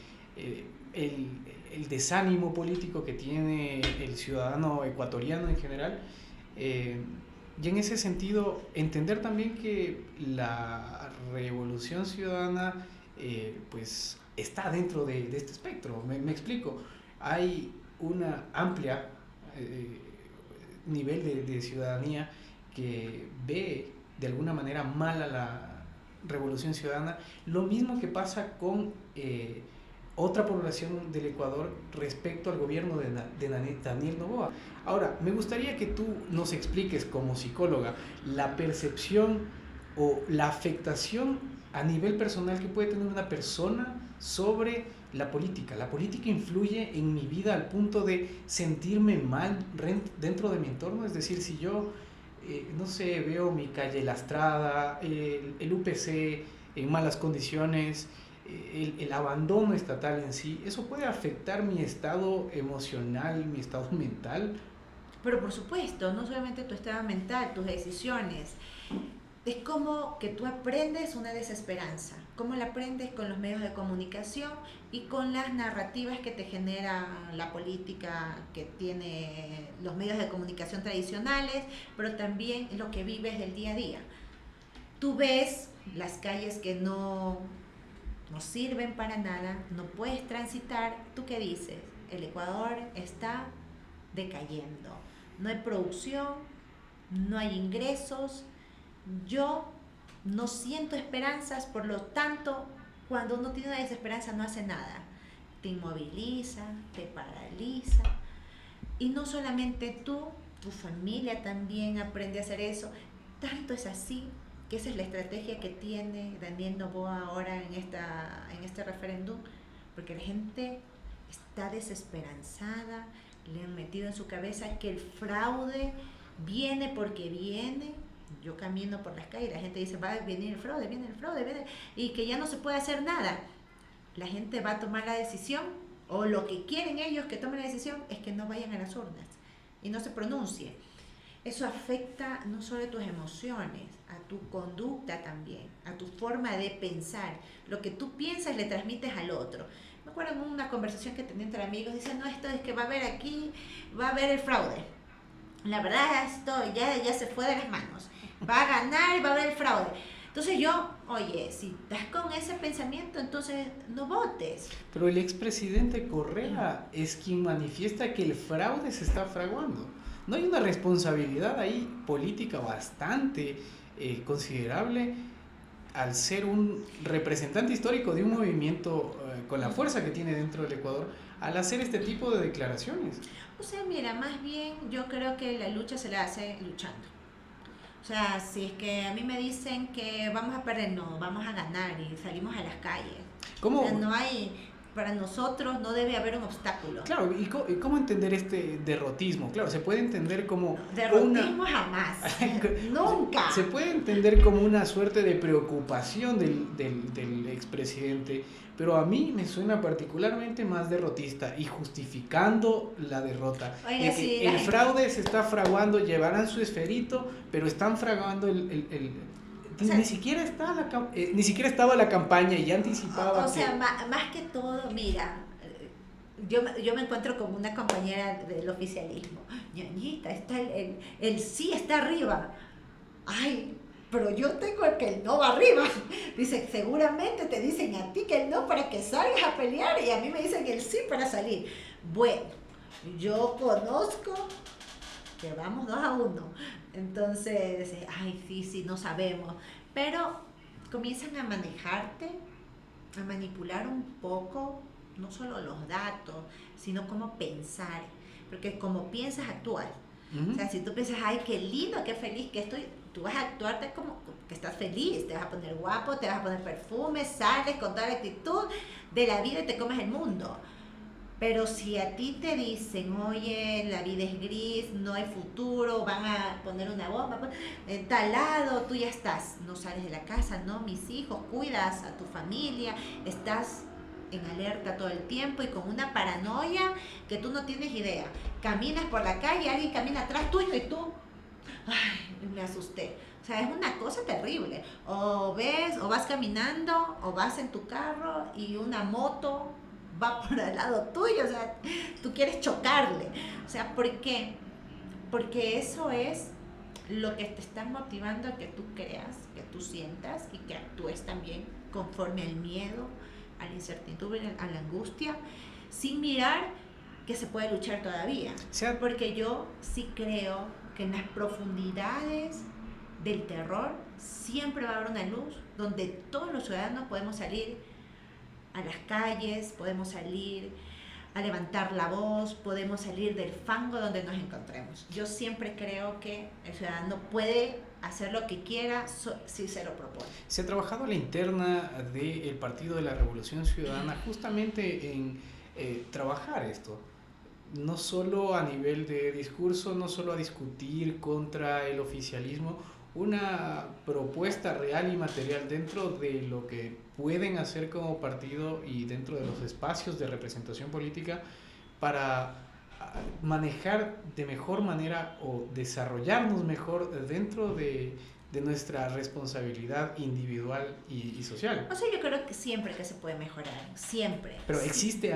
Speaker 1: el desánimo político que tiene el ciudadano ecuatoriano en general. Y en ese sentido, entender también que la revolución ciudadana pues está dentro de este espectro. Me explico. Hay una amplia nivel de ciudadanía que ve de alguna manera mal a la revolución ciudadana. Lo mismo que pasa con otra población del Ecuador respecto al gobierno de Daniel Noboa. Ahora, me gustaría que tú nos expliques como psicóloga la percepción o la afectación a nivel personal que puede tener una persona sobre la política. La política influye en mi vida al punto de sentirme mal dentro de mi entorno. Es decir, si yo, no sé, veo mi calle lastrada, el UPC en malas condiciones, el abandono estatal en sí, eso puede afectar mi estado emocional, mi estado mental.
Speaker 2: Pero por supuesto, no solamente tu estado mental, tus decisiones. Es como que tú aprendes una desesperanza. ¿Cómo la aprendes? Con los medios de comunicación y con las narrativas que te genera la política que tiene los medios de comunicación tradicionales, pero también lo que vives del día a día. Tú ves las calles que no sirven para nada, no puedes transitar. ¿Tú qué dices? El Ecuador está decayendo. No hay producción, no hay ingresos. Yo no siento esperanzas, por lo tanto, cuando uno tiene una desesperanza no hace nada. Te inmoviliza, te paraliza. Y no solamente tú, tu familia también aprende a hacer eso. Tanto es así que esa es la estrategia que tiene Daniel Noboa ahora en este referéndum, porque la gente está desesperanzada, le han metido en su cabeza que el fraude viene porque viene. Yo camino por las calles y la gente dice, va a venir el fraude, viene, y que ya no se puede hacer nada. La gente va a tomar la decisión, o lo que quieren ellos que tomen la decisión es que no vayan a las urnas y no se pronuncie. Eso afecta no solo a tus emociones, a tu conducta también, a tu forma de pensar. Lo que tú piensas le transmites al otro. Me acuerdo en una conversación que tenía entre amigos, dicen, no, esto es que va a haber aquí, va a haber el fraude. La verdad, esto ya se fue de las manos. Va a ganar, va a haber el fraude. Entonces yo, oye, si estás con ese pensamiento, entonces no votes.
Speaker 1: Pero el expresidente Correa es quien manifiesta que el fraude se está fraguando. ¿No hay una responsabilidad ahí política bastante considerable al ser un representante histórico de un movimiento con la fuerza que tiene dentro del Ecuador al hacer este tipo de declaraciones?
Speaker 2: O sea, mira, más bien yo creo que la lucha se la hace luchando. O sea, si es que a mí me dicen que vamos a perder, no, vamos a ganar y salimos a las calles.
Speaker 1: ¿Cómo?
Speaker 2: O sea, no hay, para nosotros no debe haber un obstáculo.
Speaker 1: Claro, ¿y cómo entender este derrotismo? Claro, se puede entender como...
Speaker 2: Derrotismo jamás, nunca.
Speaker 1: Se puede entender como una suerte de preocupación del expresidente, pero a mí me suena particularmente más derrotista y justificando la derrota.
Speaker 2: Oiga, sí,
Speaker 1: el fraude se está fraguando, llevarán su esferito, pero están fraguando o sea, ni siquiera estaba la campaña y ya anticipaba.
Speaker 2: O sea, más que todo, mira, yo me encuentro con una compañera del oficialismo. Ñañita, está el sí está arriba. Ay, pero yo tengo el no va arriba. Dice, seguramente te dicen a ti que el no para que salgas a pelear y a mí me dicen el sí para salir. Bueno, yo conozco que vamos 2-1. Entonces, ay, sí, no sabemos. Pero comienzan a manejarte, a manipular un poco, no solo los datos, sino cómo pensar. Porque como piensas, actúas. Uh-huh. O sea, si tú piensas, ay, qué lindo, qué feliz que estoy, tú vas a actuarte como que estás feliz, te vas a poner guapo, te vas a poner perfume, sales con toda la actitud de la vida y te comes el mundo. Pero si a ti te dicen, oye, la vida es gris, no hay futuro, van a poner una bomba en tal lado, tú ya estás, no sales de la casa, no, mis hijos, cuidas a tu familia, estás en alerta todo el tiempo y con una paranoia que tú no tienes idea. Caminas por la calle, alguien camina atrás tuyo y tú, ay, me asusté. O sea, es una cosa terrible. O vas caminando, o vas en tu carro y una moto va por al lado tuyo, o sea, tú quieres chocarle. O sea, ¿por qué? Porque eso es lo que te está motivando a que tú creas, que tú sientas y que actúes también conforme al miedo, a la incertidumbre, a la angustia, sin mirar que se puede luchar todavía. Porque yo sí creo que en las profundidades del terror siempre va a haber una luz donde todos los ciudadanos podemos salir a las calles, podemos salir a levantar la voz, podemos salir del fango donde nos encontremos. Yo siempre creo que el ciudadano puede hacer lo que quiera si se lo propone.
Speaker 1: Se ha trabajado a la interna del Partido de la Revolución Ciudadana justamente en trabajar esto, no solo a nivel de discurso, no solo a discutir contra el oficialismo, una propuesta real y material dentro de lo que pueden hacer como partido y dentro de los espacios de representación política para manejar de mejor manera o desarrollarnos mejor dentro de nuestra responsabilidad individual y social.
Speaker 2: O sea, yo creo que siempre que se puede mejorar, siempre.
Speaker 1: Pero existe,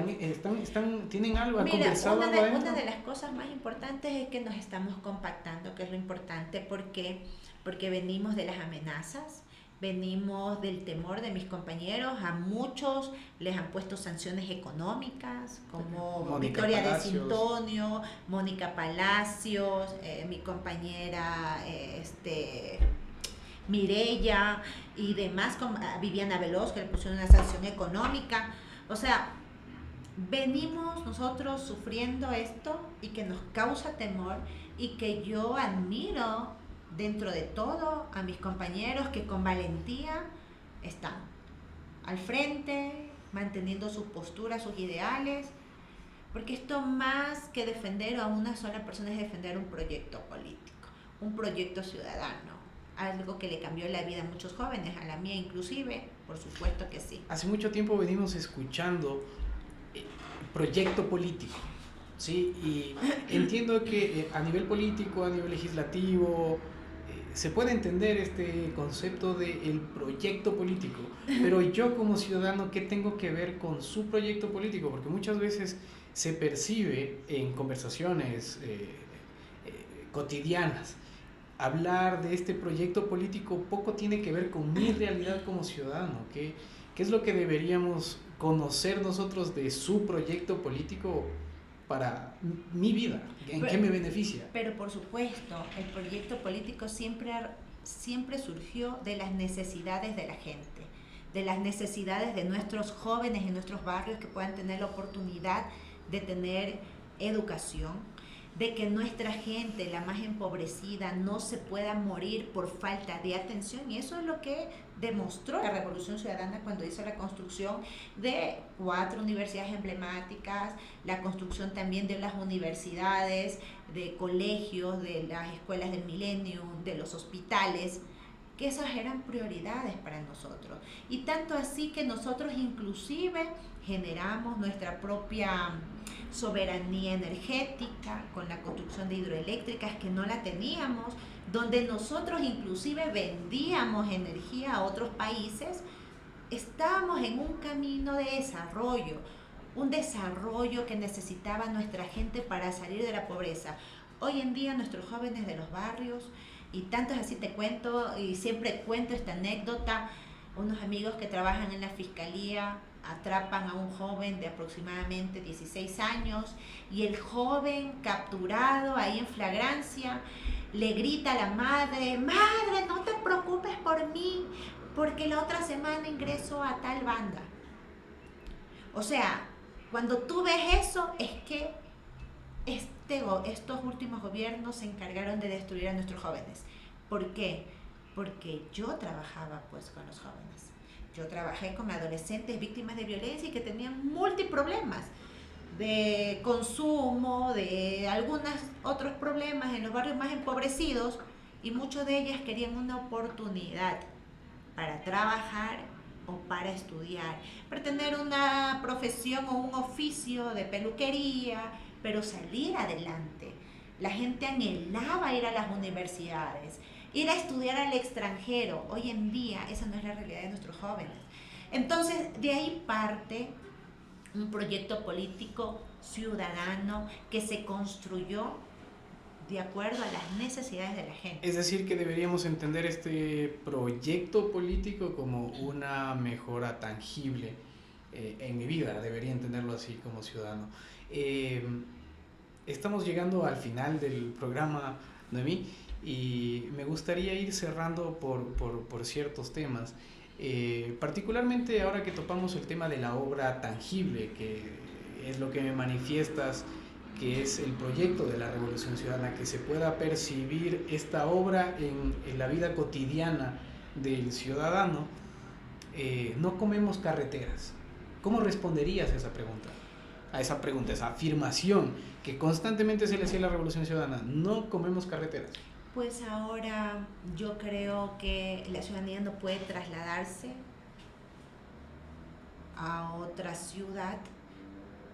Speaker 1: tienen algo, han conversado algo adentro.
Speaker 2: Una de las cosas más importantes es que nos estamos compactando, que es lo importante, porque venimos de las amenazas, venimos del temor de mis compañeros, a muchos les han puesto sanciones económicas, como
Speaker 1: Mónica
Speaker 2: Victoria
Speaker 1: Palacios.
Speaker 2: de Sintonio, Mónica Palacios, mi compañera Mireya y demás, como Viviana Veloz, que le pusieron una sanción económica. O sea, venimos nosotros sufriendo esto y que nos causa temor, y que yo admiro dentro de todo a mis compañeros que con valentía están al frente, manteniendo sus posturas, sus ideales, porque esto más que defender a una sola persona es defender un proyecto político, un proyecto ciudadano, algo que le cambió la vida a muchos jóvenes, a la mía inclusive, por supuesto que sí.
Speaker 1: Hace mucho tiempo venimos escuchando proyecto político, ¿sí? Y entiendo que a nivel político, a nivel legislativo, se puede entender este concepto del proyecto político, pero yo como ciudadano, ¿qué tengo que ver con su proyecto político? Porque muchas veces se percibe en conversaciones cotidianas, hablar de este proyecto político poco tiene que ver con mi realidad como ciudadano. ¿Qué es lo que deberíamos conocer nosotros de su proyecto político para mi vida? ¿En qué me beneficia?
Speaker 2: Pero por supuesto, el proyecto político siempre surgió de las necesidades de la gente, de las necesidades de nuestros jóvenes en nuestros barrios, que puedan tener la oportunidad de tener educación, de que nuestra gente, la más empobrecida, no se pueda morir por falta de atención. Y eso es lo que demostró la Revolución Ciudadana cuando hizo la construcción de 4 universidades emblemáticas, la construcción también de las universidades, de colegios, de las escuelas del milenio, de los hospitales, que esas eran prioridades para nosotros. Y tanto así que nosotros inclusive generamos nuestra propia soberanía energética con la construcción de hidroeléctricas, que no la teníamos, donde nosotros inclusive vendíamos energía a otros países. Estábamos en un camino de desarrollo, un desarrollo que necesitaba nuestra gente para salir de la pobreza. Hoy en día nuestros jóvenes de los barrios, y tanto es así, te cuento, y siempre cuento esta anécdota, unos amigos que trabajan en la fiscalía atrapan a un joven de aproximadamente 16 años, y el joven capturado ahí en flagrancia le grita a la madre: madre, no te preocupes por mí, porque la otra semana ingreso a tal banda. O sea, cuando tú ves eso, es que estos últimos gobiernos se encargaron de destruir a nuestros jóvenes. ¿Por qué? Porque yo trabajaba pues con los jóvenes. Yo trabajé con adolescentes víctimas de violencia y que tenían múltiples problemas de consumo, de algunos otros problemas en los barrios más empobrecidos, y muchos de ellas querían una oportunidad para trabajar o para estudiar, para tener una profesión o un oficio de peluquería, pero salir adelante. La gente anhelaba ir a las universidades, ir a estudiar al extranjero. Hoy en día esa no es la realidad de nuestros jóvenes. Entonces, de ahí parte un proyecto político ciudadano que se construyó de acuerdo a las necesidades de la gente.
Speaker 1: Es decir, que deberíamos entender este proyecto político como una mejora tangible en mi vida. Debería entenderlo así como ciudadano. Estamos llegando al final del programa, Noemí, y me gustaría ir cerrando por ciertos temas. Particularmente ahora que topamos el tema de la obra tangible, que es lo que me manifiestas, que es el proyecto de la Revolución Ciudadana, que se pueda percibir esta obra en la vida cotidiana del ciudadano. No comemos carreteras. ¿Cómo responderías a esa pregunta? A esa pregunta, esa afirmación que constantemente se le hacía a la Revolución Ciudadana: no comemos carreteras.
Speaker 2: Pues ahora yo creo que la ciudadanía no puede trasladarse a otra ciudad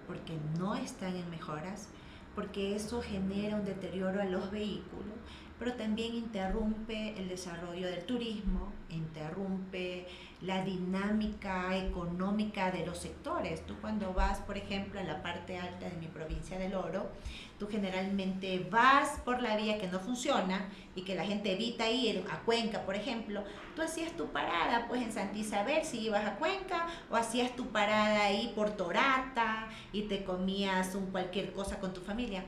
Speaker 2: porque no están en mejoras, porque eso genera un deterioro a los vehículos, pero también interrumpe el desarrollo del turismo, interrumpe la dinámica económica de los sectores. Tú cuando vas, por ejemplo, a la parte alta de mi provincia del Oro, tú generalmente vas por la vía que no funciona y que la gente evita ir a Cuenca, por ejemplo. Tú hacías tu parada pues en Santa Isabel si ibas a Cuenca, o hacías tu parada ahí por Torata y te comías cualquier cosa con tu familia.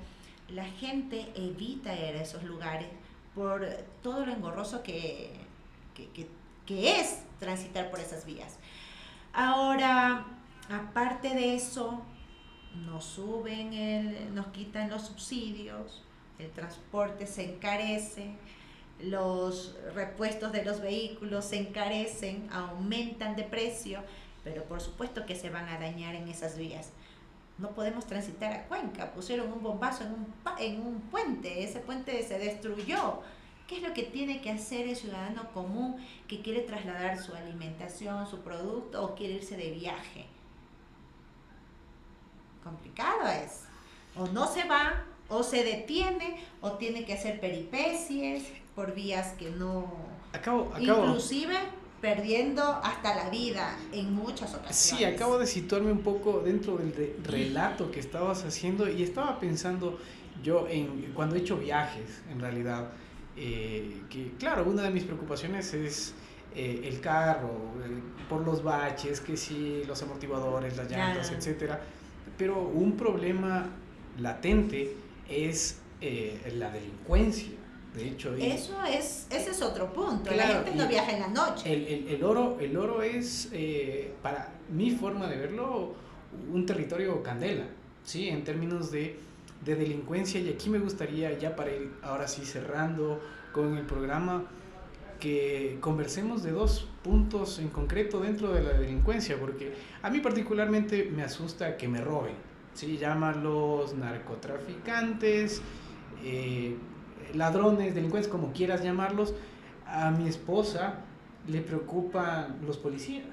Speaker 2: La gente evita ir a esos lugares por todo lo engorroso que es transitar por esas vías. Ahora, aparte de eso, nos quitan los subsidios, el transporte se encarece, los repuestos de los vehículos se encarecen, aumentan de precio, pero por supuesto que se van a dañar en esas vías. No podemos transitar a Cuenca, pusieron un bombazo en un puente, ese puente se destruyó. ¿Qué es lo que tiene que hacer el ciudadano común que quiere trasladar su alimentación, su producto o quiere irse de viaje? Complicado es. O no se va, o se detiene, o tiene que hacer peripecias por vías que no... Inclusive perdiendo hasta la vida en muchas ocasiones.
Speaker 1: Sí, acabo de situarme un poco dentro del relato que estabas haciendo y estaba pensando yo cuando he hecho viajes, en realidad, que claro, una de mis preocupaciones es el carro, por los baches, que sí, los amortiguadores, las llantas, etcétera. Pero un problema latente es la delincuencia. De hecho,
Speaker 2: ese es otro punto.
Speaker 1: Claro,
Speaker 2: la gente no viaja en la noche.
Speaker 1: El oro es, para mi forma de verlo, un territorio candela, ¿sí? En términos de delincuencia. Y aquí me gustaría, ya para ir ahora sí cerrando con el programa, que conversemos de dos puntos en concreto dentro de la delincuencia, porque a mí particularmente me asusta que me roben, ¿sí? Llámalos narcotraficantes, ladrones, delincuentes, como quieras llamarlos. A mi esposa le preocupan los policías,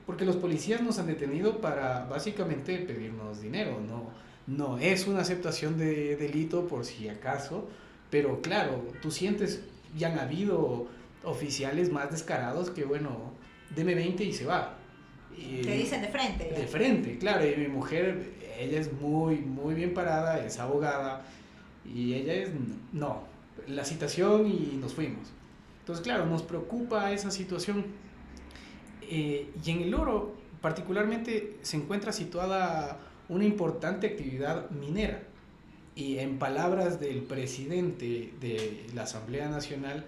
Speaker 1: porque los policías nos han detenido para básicamente pedirnos dinero. No es una aceptación de delito por si acaso, pero claro, tú sientes, ya han habido oficiales más descarados que, bueno, deme 20 y se va.
Speaker 2: Te dicen de frente.
Speaker 1: De frente, claro. Y mi mujer, ella es muy, muy bien parada, es abogada, y ella es, no, la citación y nos fuimos. Entonces, claro, nos preocupa esa situación. Y en el Oro, particularmente, se encuentra situada una importante actividad minera. Y en palabras del presidente de la Asamblea Nacional,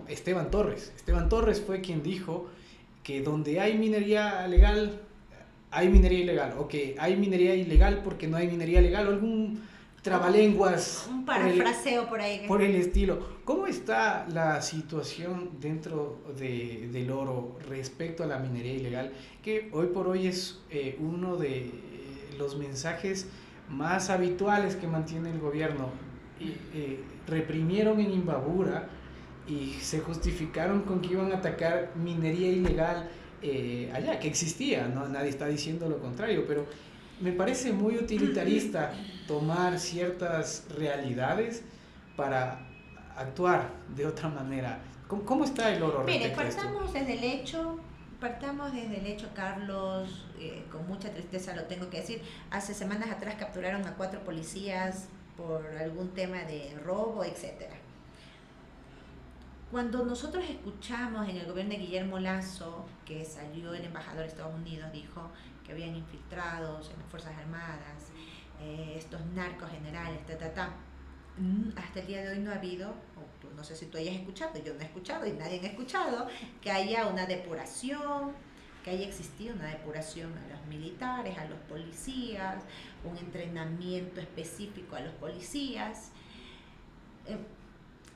Speaker 1: Esteban Torres. Esteban Torres fue quien dijo que donde hay minería legal, hay minería ilegal, o que hay minería ilegal porque no hay minería legal, o algún trabalenguas.
Speaker 2: Un parafraseo por ahí.
Speaker 1: Por el estilo. ¿Cómo está la situación dentro del oro respecto a la minería ilegal? Que hoy por hoy es uno de los mensajes más habituales que mantiene el gobierno. Reprimieron en Imbabura y se justificaron con que iban a atacar minería ilegal allá, que existía, ¿no? Nadie está diciendo lo contrario, pero me parece muy utilitarista tomar ciertas realidades para actuar de otra manera. ¿Cómo está el oro?
Speaker 2: Mire, partamos desde el hecho, Carlos, con mucha tristeza lo tengo que decir. Hace semanas atrás capturaron a 4 policías por algún tema de robo, etcétera. Cuando nosotros escuchamos en el gobierno de Guillermo Lasso, que salió el embajador de Estados Unidos, dijo que habían infiltrados en las Fuerzas Armadas, estos narcos generales, hasta el día de hoy no ha habido, no sé si tú hayas escuchado, yo no he escuchado y nadie ha escuchado, que haya una depuración, que que haya existido una depuración a los militares, a los policías, un entrenamiento específico a los policías.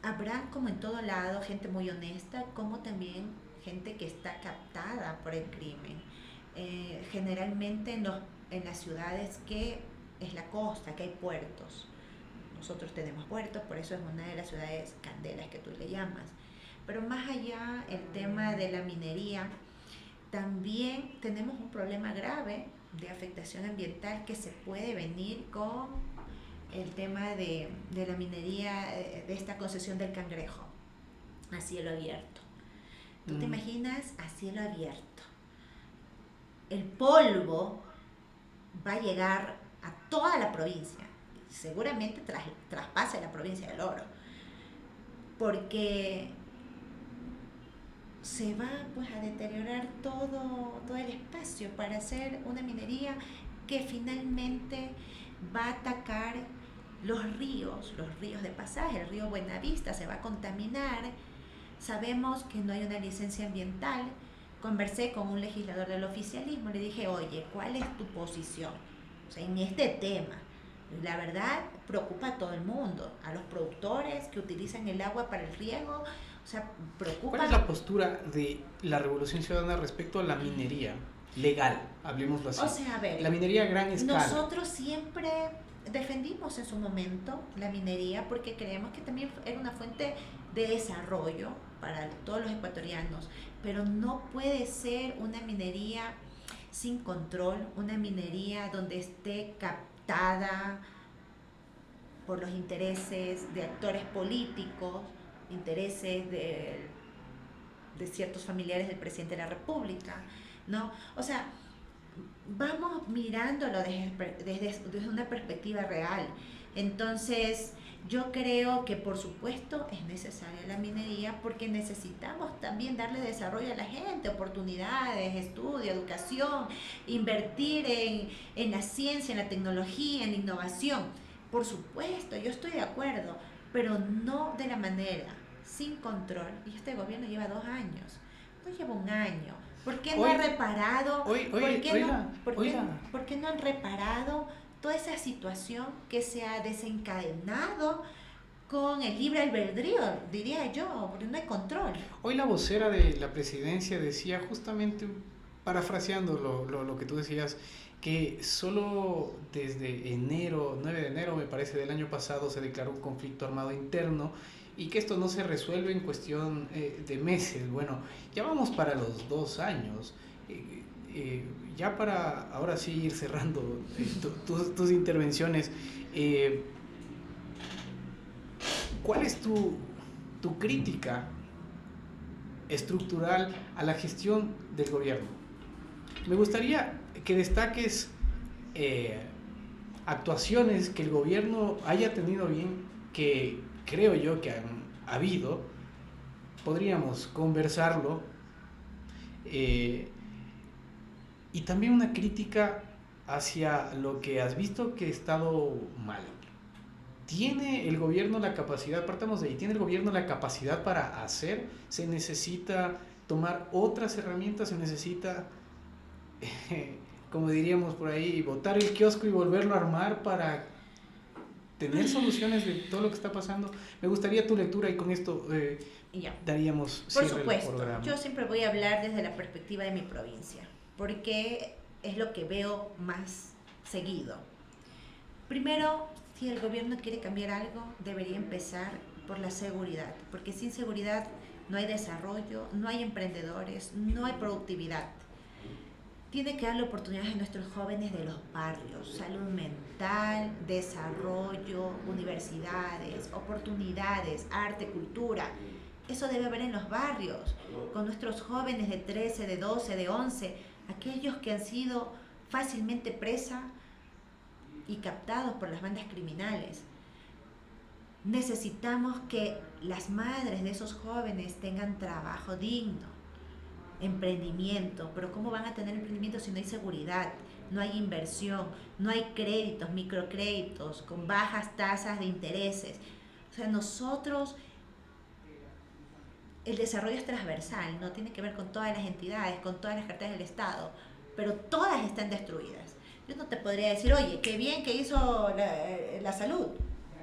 Speaker 2: Habrá, como en todo lado, gente muy honesta, como también gente que está captada por el crimen. Generalmente en las ciudades que es la costa, que hay puertos. Nosotros tenemos puertos, por eso es una de las ciudades candelas que tú le llamas. Pero más allá, el tema de la minería, también tenemos un problema grave de afectación ambiental que se puede venir con el tema de la minería, de esta concesión del cangrejo a cielo abierto. ¿Tú te imaginas a cielo abierto? El polvo va a llegar a toda la provincia, seguramente traspase la provincia del Oro, porque se va pues a deteriorar todo el espacio para hacer una minería que finalmente va a atacar los ríos de pasaje. El río Buenavista se va a contaminar. Sabemos que no hay una licencia ambiental. Conversé con un legislador del oficialismo, le dije, oye, ¿cuál es tu posición? O sea, en este tema, la verdad, preocupa a todo el mundo, a los productores que utilizan el agua para el riego, o sea, preocupa.
Speaker 1: ¿Cuál es la postura de la Revolución Ciudadana respecto a la minería legal? Hablemoslo así.
Speaker 2: O sea, a ver,
Speaker 1: la minería a gran escala.
Speaker 2: Nosotros siempre defendimos en su momento la minería porque creemos que también era una fuente de desarrollo para todos los ecuatorianos, pero no puede ser una minería sin control, una minería donde esté captada por los intereses de actores políticos, intereses de ciertos familiares del presidente de la República, ¿no? O sea, vamos mirándolo desde una perspectiva real. Entonces, yo creo que por supuesto es necesaria la minería porque necesitamos también darle desarrollo a la gente, oportunidades, estudio, educación, invertir en la ciencia, en la tecnología, en la innovación. Por supuesto, yo estoy de acuerdo, pero no de la manera, sin control. Y este gobierno lleva 2 años, no lleva 1 año. ¿Por qué no han reparado? ¿Por qué no han reparado toda esa situación que se ha desencadenado con el libre albedrío, diría yo, porque no hay control?
Speaker 1: Hoy la vocera de la presidencia decía justamente, parafraseando lo que tú decías, que solo desde 9 de enero, me parece, del año pasado se declaró un conflicto armado interno y que esto no se resuelve en cuestión de meses. Bueno, ya vamos para los 2 años. Ya para ahora sí ir cerrando tus intervenciones, ¿cuál es tu crítica estructural a la gestión del gobierno? Me gustaría que destaques actuaciones que el gobierno haya tenido bien, que creo yo que han habido, podríamos conversarlo, y también una crítica hacia lo que has visto que ha estado mal. ¿Tiene el gobierno la capacidad, partamos de ahí, tiene el gobierno la capacidad para hacer? ¿Se necesita tomar otras herramientas? ¿Se necesita, como diríamos por ahí, botar el kiosco y volverlo a armar para tener soluciones de todo lo que está pasando? Me gustaría tu lectura y con esto daríamos cierre al programa. Por supuesto,
Speaker 2: yo siempre voy a hablar desde la perspectiva de mi provincia, porque es lo que veo más seguido. Primero, si el gobierno quiere cambiar algo, debería empezar por la seguridad, porque sin seguridad no hay desarrollo, no hay emprendedores, no hay productividad. Tiene que darle oportunidades a nuestros jóvenes de los barrios, salud mental, desarrollo, universidades, oportunidades, arte, cultura. Eso debe haber en los barrios, con nuestros jóvenes de 13, de 12, de 11, aquellos que han sido fácilmente presa y captados por las bandas criminales. Necesitamos que las madres de esos jóvenes tengan trabajo digno, emprendimiento, pero ¿cómo van a tener emprendimiento si no hay seguridad, no hay inversión, no hay créditos, microcréditos con bajas tasas de intereses? O sea, nosotros el desarrollo es transversal, no tiene que ver con todas las entidades, con todas las carteras del Estado, pero todas están destruidas. Yo no te podría decir, oye, qué bien que hizo la salud,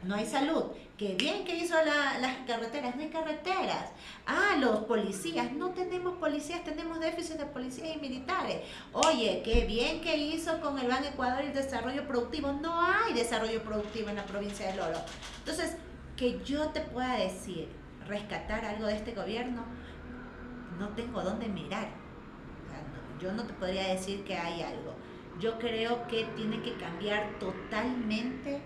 Speaker 2: no hay salud. Qué bien que hizo las carreteras, no hay carreteras. Ah, los policías, no tenemos policías, tenemos déficit de policías y militares. Oye, qué bien que hizo con el Ban Ecuador el desarrollo productivo, no hay desarrollo productivo en la provincia del Oro. Entonces, que yo te pueda decir, rescatar algo de este gobierno, no tengo dónde mirar. O sea, no, yo no te podría decir que hay algo. Yo creo que tiene que cambiar totalmente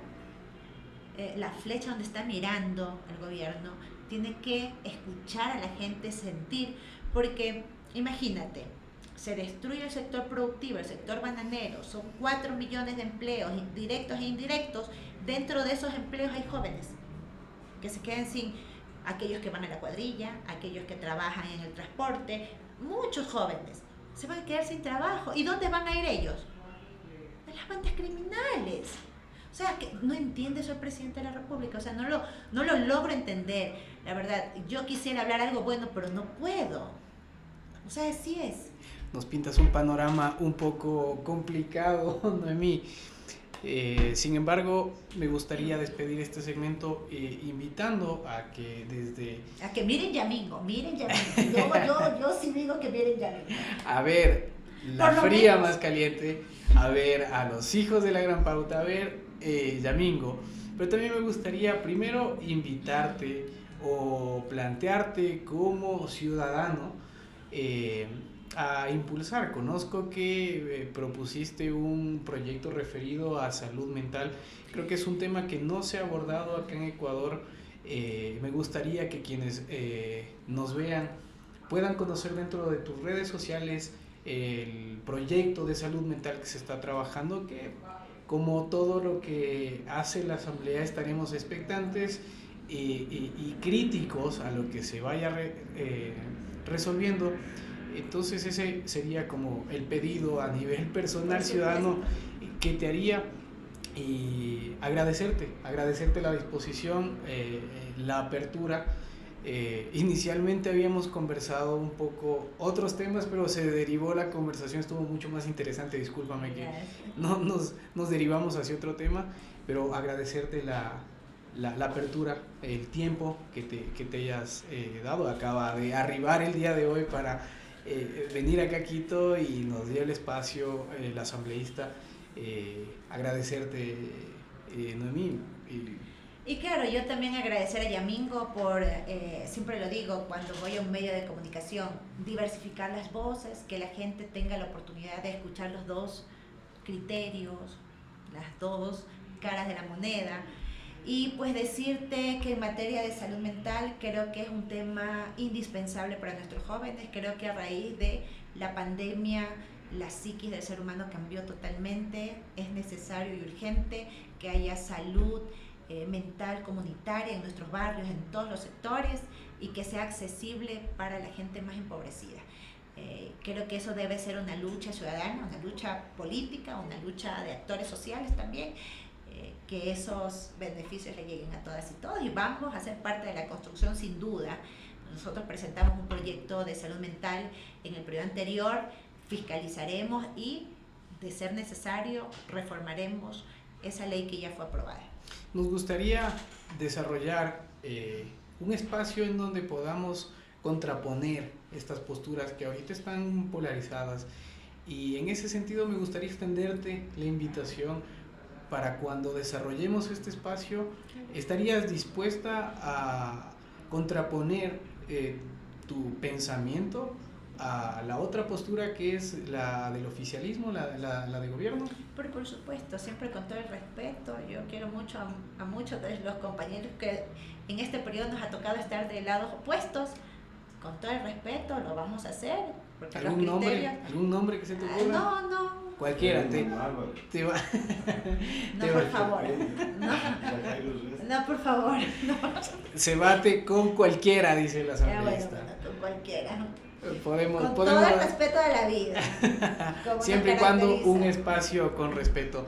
Speaker 2: la flecha donde está mirando el gobierno. Tiene que escuchar a la gente, sentir, porque imagínate, se destruye el sector productivo, el sector bananero, son 4 millones de empleos directos e indirectos. Dentro de esos empleos hay jóvenes que se quedan sin, aquellos que van a la cuadrilla, aquellos que trabajan en el transporte, muchos jóvenes se van a quedar sin trabajo. ¿Y dónde van a ir ellos? A las bandas criminales. O sea, que no entiende eso el presidente de la República. O sea, no lo logro entender. La verdad, yo quisiera hablar algo bueno, pero no puedo. O sea, así es.
Speaker 1: Nos pintas un panorama un poco complicado, Noemí. Sin embargo, me gustaría despedir este segmento invitando a que desde...
Speaker 2: A que miren Yamingo. Yo sí digo que miren Yamingo.
Speaker 1: A ver la fría más caliente, a ver a los hijos de la gran pauta, a ver Yamingo. Pero también me gustaría primero invitarte o plantearte como ciudadano a impulsar. Conozco que propusiste un proyecto referido a salud mental. Creo que es un tema que no se ha abordado acá en Ecuador. Me gustaría que quienes nos vean puedan conocer dentro de tus redes sociales el proyecto de salud mental que se está trabajando, que como todo lo que hace la Asamblea estaremos expectantes y críticos a lo que se vaya resolviendo. Entonces ese sería como el pedido a nivel personal ciudadano que te haría, y agradecerte la disposición, la apertura. Inicialmente habíamos conversado un poco otros temas, pero se derivó, la conversación estuvo mucho más interesante, discúlpame que no nos derivamos hacia otro tema, pero agradecerte la apertura, el tiempo que te hayas dado. Acaba de arribar el día de hoy para venir acá a Quito y nos dio el espacio la asambleísta. Agradecerte, Noemí.
Speaker 2: Y claro, yo también agradecer a Yamingo por, siempre lo digo cuando voy a un medio de comunicación, diversificar las voces, que la gente tenga la oportunidad de escuchar los dos criterios, las dos caras de la moneda. Y pues decirte que en materia de salud mental creo que es un tema indispensable para nuestros jóvenes. Creo que a raíz de la pandemia la psiquis del ser humano cambió totalmente. Es necesario y urgente que haya salud mental comunitaria en nuestros barrios, en todos los sectores, y que sea accesible para la gente más empobrecida. Creo que eso debe ser una lucha ciudadana, una lucha política, una lucha de actores sociales también, que esos beneficios le lleguen a todas y todos, y vamos a ser parte de la construcción sin duda. Nosotros presentamos un proyecto de salud mental en el periodo anterior, fiscalizaremos y, de ser necesario, reformaremos esa ley que ya fue aprobada.
Speaker 1: Nos gustaría desarrollar un espacio en donde podamos contraponer estas posturas que ahorita están polarizadas, y en ese sentido me gustaría extenderte la invitación para cuando desarrollemos este espacio. ¿Estarías dispuesta a contraponer tu pensamiento a la otra postura que es la del oficialismo, la de gobierno?
Speaker 2: Pero por supuesto, siempre con todo el respeto. Yo quiero mucho a muchos de los compañeros que en este periodo nos ha tocado estar de lados opuestos. Con todo el respeto lo vamos a hacer.
Speaker 1: ¿Algún nombre que se te ocurra?
Speaker 2: No.
Speaker 1: Cualquiera, te va.
Speaker 2: No, por favor. No, por favor. No.
Speaker 1: Se bate con cualquiera, dice la asambleísta.
Speaker 2: Bueno, con cualquiera.
Speaker 1: Podemos
Speaker 2: todo el respeto de la vida.
Speaker 1: Siempre y cuando un espacio con respeto.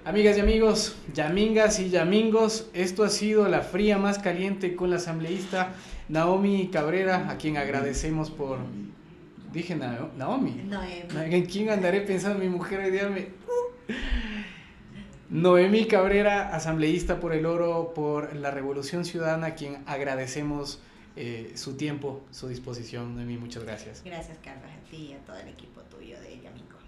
Speaker 1: Amigas y amigos, yamingas y yamingos, esto ha sido La Fría Más Caliente con la asambleísta Naomi Cabrera, a quien agradecemos por... Dije Naomi.
Speaker 2: Noemi.
Speaker 1: ¿En quién andaré pensando? Mi mujer hoy día me... Noemí Cabrera, asambleísta por el Oro, por la Revolución Ciudadana, a quien agradecemos su tiempo, su disposición. Noemí, muchas gracias.
Speaker 2: Gracias, Carlos, a ti y a todo el equipo tuyo de Yamingo.